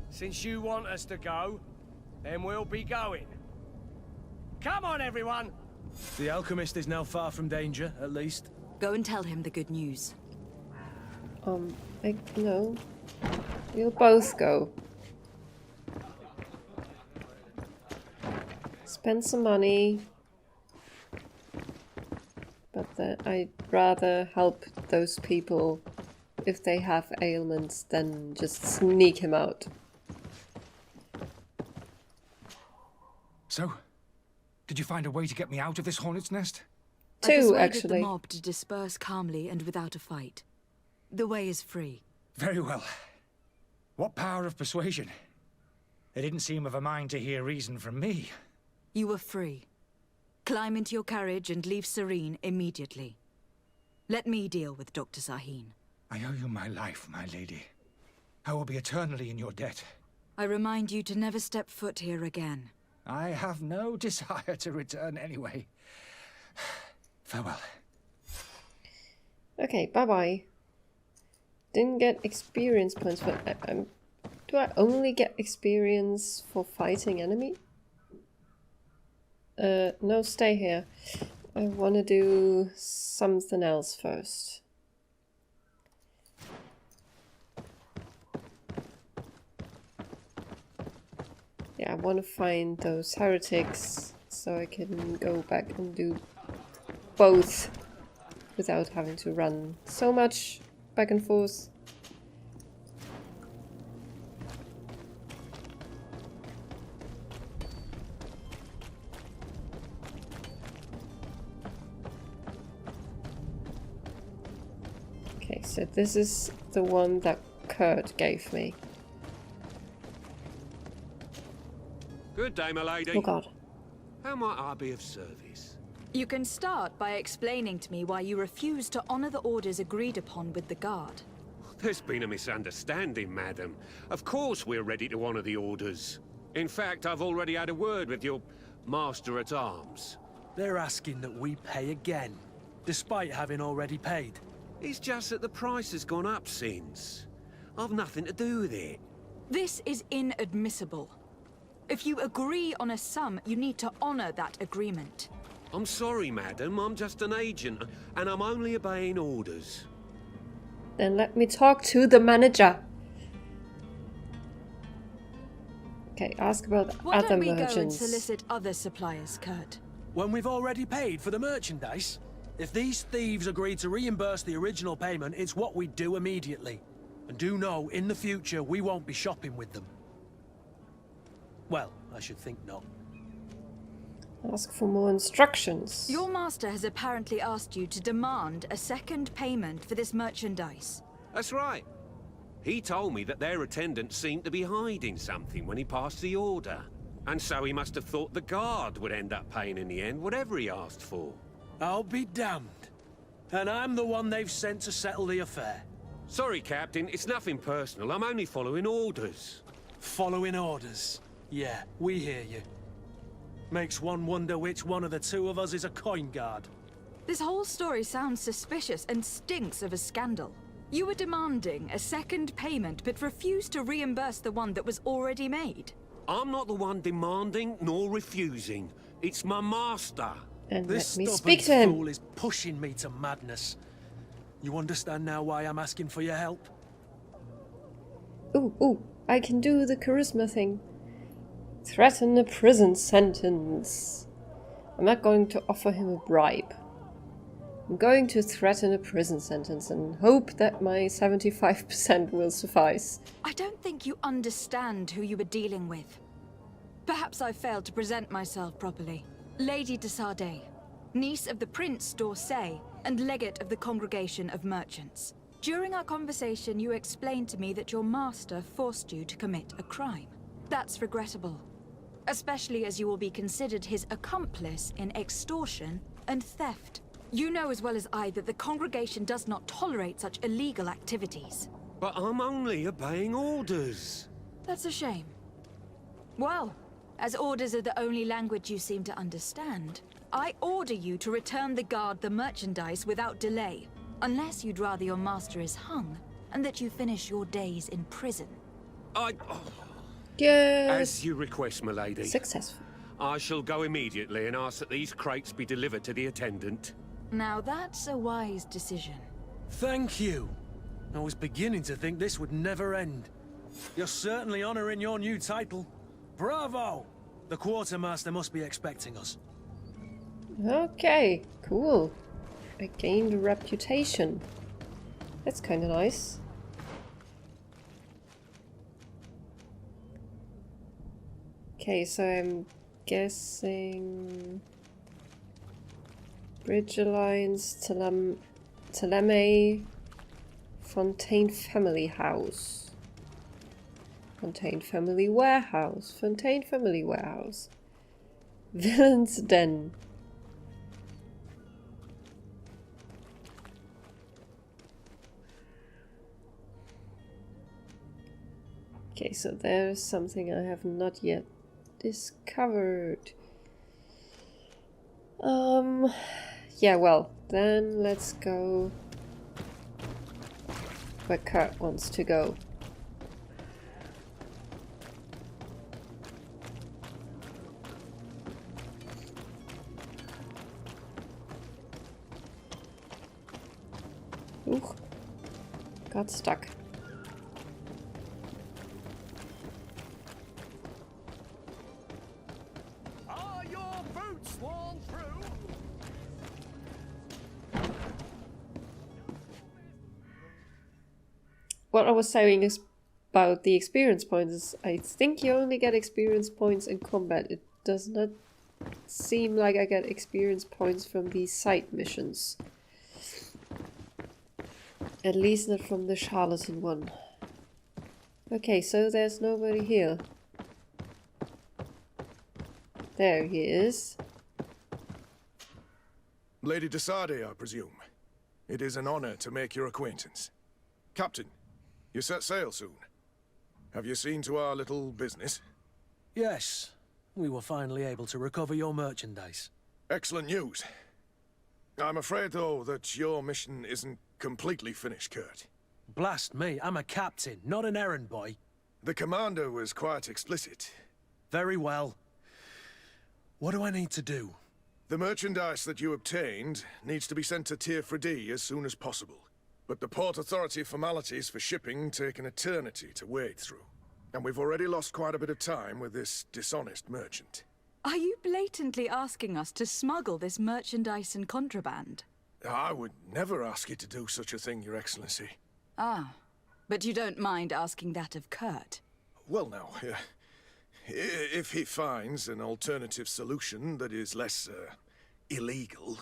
Since you want us to go, then we'll be going. Come on, everyone! The alchemist is now far from danger, at least. Go and tell him the good news. No. We'll both go. Spend some money. But I'd rather help those people if they have ailments than just sneak him out. So, did you find a way to get me out of this hornet's nest? Two, I persuaded actually. the mob to disperse calmly and without a fight. The way is free. Very well. What power of persuasion? They didn't seem of a mind to hear reason from me. You were free. Climb into your carriage and leave Serene immediately. Let me deal with Dr. Sahin. I owe you my life, my lady. I will be eternally in your debt. I remind you to never step foot here again. I have no desire to return anyway. Farewell. Okay, bye-bye. Didn't get experience points, but do I only get experience for fighting enemy? No, stay here. I want to do something else first. Yeah, I want to find those heretics so I can go back and do both without having to run so much back and forth. Okay, so this is the one that Kurt gave me. Good day, my lady. Oh god. How might I be of service? You can start by explaining to me why you refuse to honor the orders agreed upon with the guard. There's been a misunderstanding, madam. Of course we're ready to honor the orders. In fact, I've already had a word with your master-at-arms. They're asking that we pay again, despite having already paid. It's just that the price has gone up since. I've nothing to do with it. This is inadmissible. If you agree on a sum, you need to honor that agreement. I'm sorry, madam. I'm just an agent, and I'm only obeying orders. Then let me talk to the manager. Okay, ask about Why other don't we merchants. go and solicit other suppliers, Kurt? When we've already paid for the merchandise? If these thieves agree to reimburse the original payment, it's what we do immediately. And do know, in the future, we won't be shopping with them. Well, I should think not. Ask for more instructions. Your master has apparently asked you to demand a second payment for this merchandise. That's right. He told me that their attendant seemed to be hiding something when he passed the order. And so he must have thought the guard would end up paying in the end, whatever he asked for. I'll be damned. And I'm the one they've sent to settle the affair. Sorry, Captain. It's nothing personal. I'm only following orders. Following orders? Yeah, we hear you. Makes one wonder which one of the two of us is a coin guard. This whole story sounds suspicious and stinks of a scandal. You were demanding a second payment, but refused to reimburse the one that was already made. I'm not the one demanding nor refusing. It's my master. And this let me stubborn speak to him. fool is pushing me to madness. You understand now why I'm asking for your help? Ooh, I can do the charisma thing. Threaten a prison sentence. I'm not going to offer him a bribe. I'm going to threaten a prison sentence and hope that my 75% will suffice. I don't think you understand who you were dealing with. Perhaps I failed to present myself properly. Lady de Sardet, niece of the Prince d'Orsay and legate of the Congregation of Merchants. During our conversation, you explained to me that your master forced you to commit a crime. That's regrettable, especially as you will be considered his accomplice in extortion and theft. You know as well as I that the congregation does not tolerate such illegal activities. But I'm only obeying orders. That's a shame. Well, as orders are the only language you seem to understand, I order you to return the guard the merchandise without delay, unless you'd rather your master is hung, and that you finish your days in prison. Yes. As you request, my lady. Successful. I shall go immediately and ask that these crates be delivered to the attendant. Now that's a wise decision. Thank you. I was beginning to think this would never end. You're certainly honoring your new title. Bravo! The quartermaster must be expecting us. Okay, cool. I gained a reputation. That's kind of nice. Okay, so I'm guessing Bridge Alliance, Teleme, Fontaine Family House. Fontaine Family Warehouse. Fontaine Family Warehouse. Villain's Den. Okay, so there's something I have not yet discovered. Yeah, well, then let's go where Kurt wants to go. Ooh, got stuck. Are your boots worn through? what I was saying is about the experience points is I think you only get experience points in combat. It does not seem like I get experience points from these side missions. At least not from the charlatan one. Okay, so there's nobody here. There he is. Lady de Sardet, I presume. It is an honor to make your acquaintance. Captain, you set sail soon. Have you seen to our little business? Yes. We were finally able to recover your merchandise. Excellent news. I'm afraid, though, that your mission isn't completely finished, Kurt. Blast me, I'm a captain, not an errand boy. The commander was quite explicit. Very well. What do I need to do? The merchandise that you obtained needs to be sent to Tir Freddy as soon as possible. But the Port Authority formalities for shipping take an eternity to wade through. And we've already lost quite a bit of time with this dishonest merchant. Are you blatantly asking us to smuggle this merchandise and contraband? I would never ask you to do such a thing, Your Excellency. Ah, but you don't mind asking that of Kurt? Well, now, if he finds an alternative solution that is less, illegal,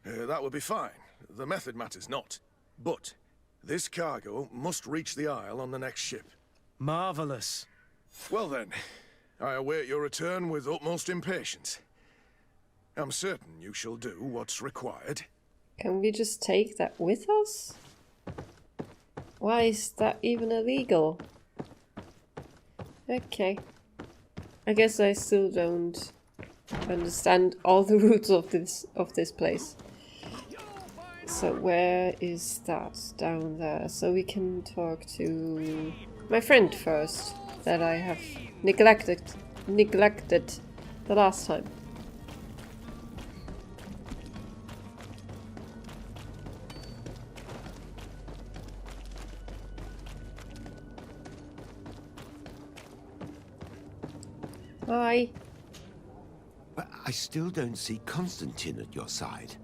that would be fine. The method matters not. But this cargo must reach the Isle on the next ship. Marvelous. Well then, I await your return with utmost impatience. I'm certain you shall do what's required. Can we just take that with us? Why is that even illegal? Okay. I guess I still don't understand all the routes of this place. So where is that? Down there. So we can talk to my friend first, that I have neglected the last time. Hi. But I still don't see Constantine at your side.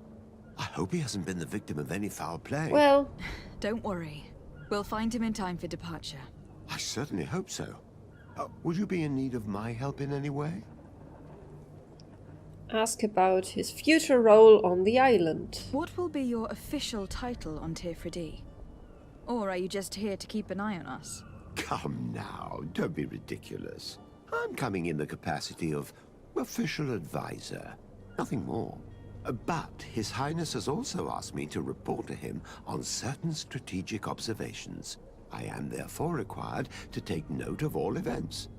I hope he hasn't been the victim of any foul play. Well, don't worry. We'll find him in time for departure. I certainly hope so. Would you be in need of my help in any way? Ask about his future role on the island. What will be your official title on Tir Freddy? Or are you just here to keep an eye on us? Come now, don't be ridiculous. I'm coming in the capacity of official advisor, nothing more. But His Highness has also asked me to report to him on certain strategic observations. I am therefore required to take note of all events,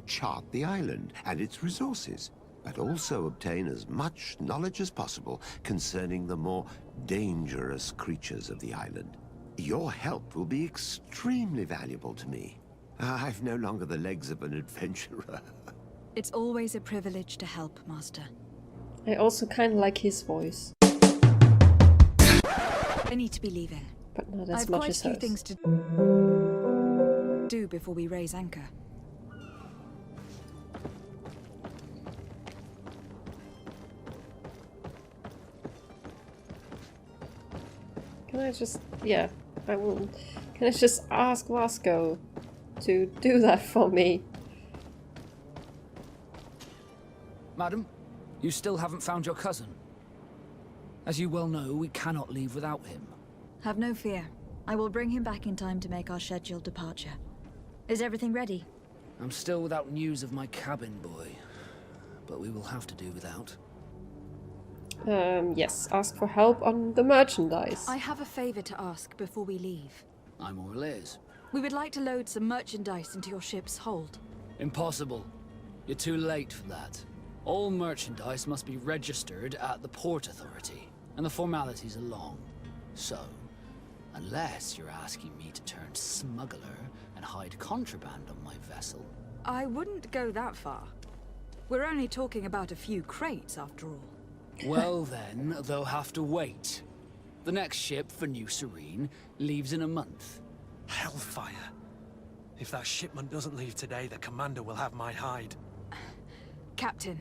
chart the island and its resources, but also obtain as much knowledge as possible concerning the more dangerous creatures of the island. Your help will be extremely valuable to me. I've no longer the legs of an adventurer. It's always a privilege to help, Master. I also kind of like his voice. I need to be leaving. But not as I've much quite as a few hers. things to do before we raise anchor. Can I just... yeah, I will... Can I just ask Vasco to do that for me? Madam, you still haven't found your cousin. As you well know, we cannot leave without him. Have no fear. I will bring him back in time to make our scheduled departure. Is everything ready? I'm still without news of my cabin boy, but we will have to do without. Yes, ask for help on the merchandise. I have a favor to ask before we leave. I'm all ears. We would like to load some merchandise into your ship's hold. Impossible. You're too late for that. All merchandise must be registered at the Port Authority, and the formalities are long. So, unless you're asking me to turn smuggler and hide contraband on my vessel. I wouldn't go that far. We're only talking about a few crates, after all. Well then, they'll have to wait. The next ship for New Serene leaves in a month. Hellfire. If that shipment doesn't leave today, the commander will have my hide. Captain,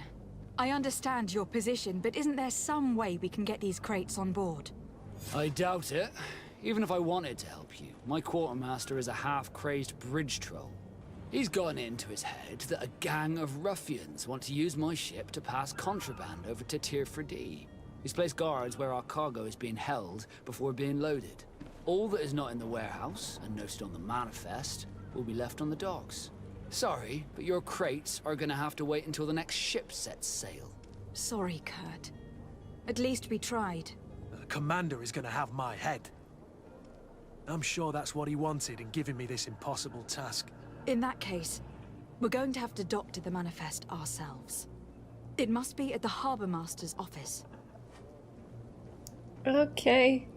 I understand your position, but isn't there some way we can get these crates on board? I doubt it. even if I wanted to help you, my quartermaster is a half-crazed bridge troll. He's gotten it into his head that a gang of ruffians want to use my ship to pass contraband over to Tir Freddy. He's placed guards where our cargo is being held before being loaded. All that is not in the warehouse, and noted on the manifest, will be left on the docks. Sorry, but your crates are gonna have to wait until the next ship sets sail. Sorry, Kurt. At least we tried. The commander is gonna have my head. I'm sure that's what he wanted in giving me this impossible task. In that case, we're going to have to doctor the manifest ourselves. It must be at the Harbour Master's office. Okay.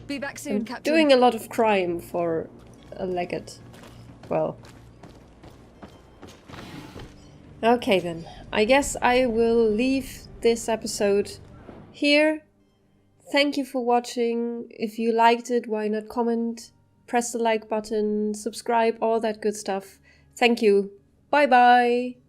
Be back soon, Captain. Doing a lot of crime for a legate. Well. Okay then. I guess I will leave this episode here. Thank you for watching. If you liked it, why not comment, press the like button, subscribe, all that good stuff. Thank you. Bye bye.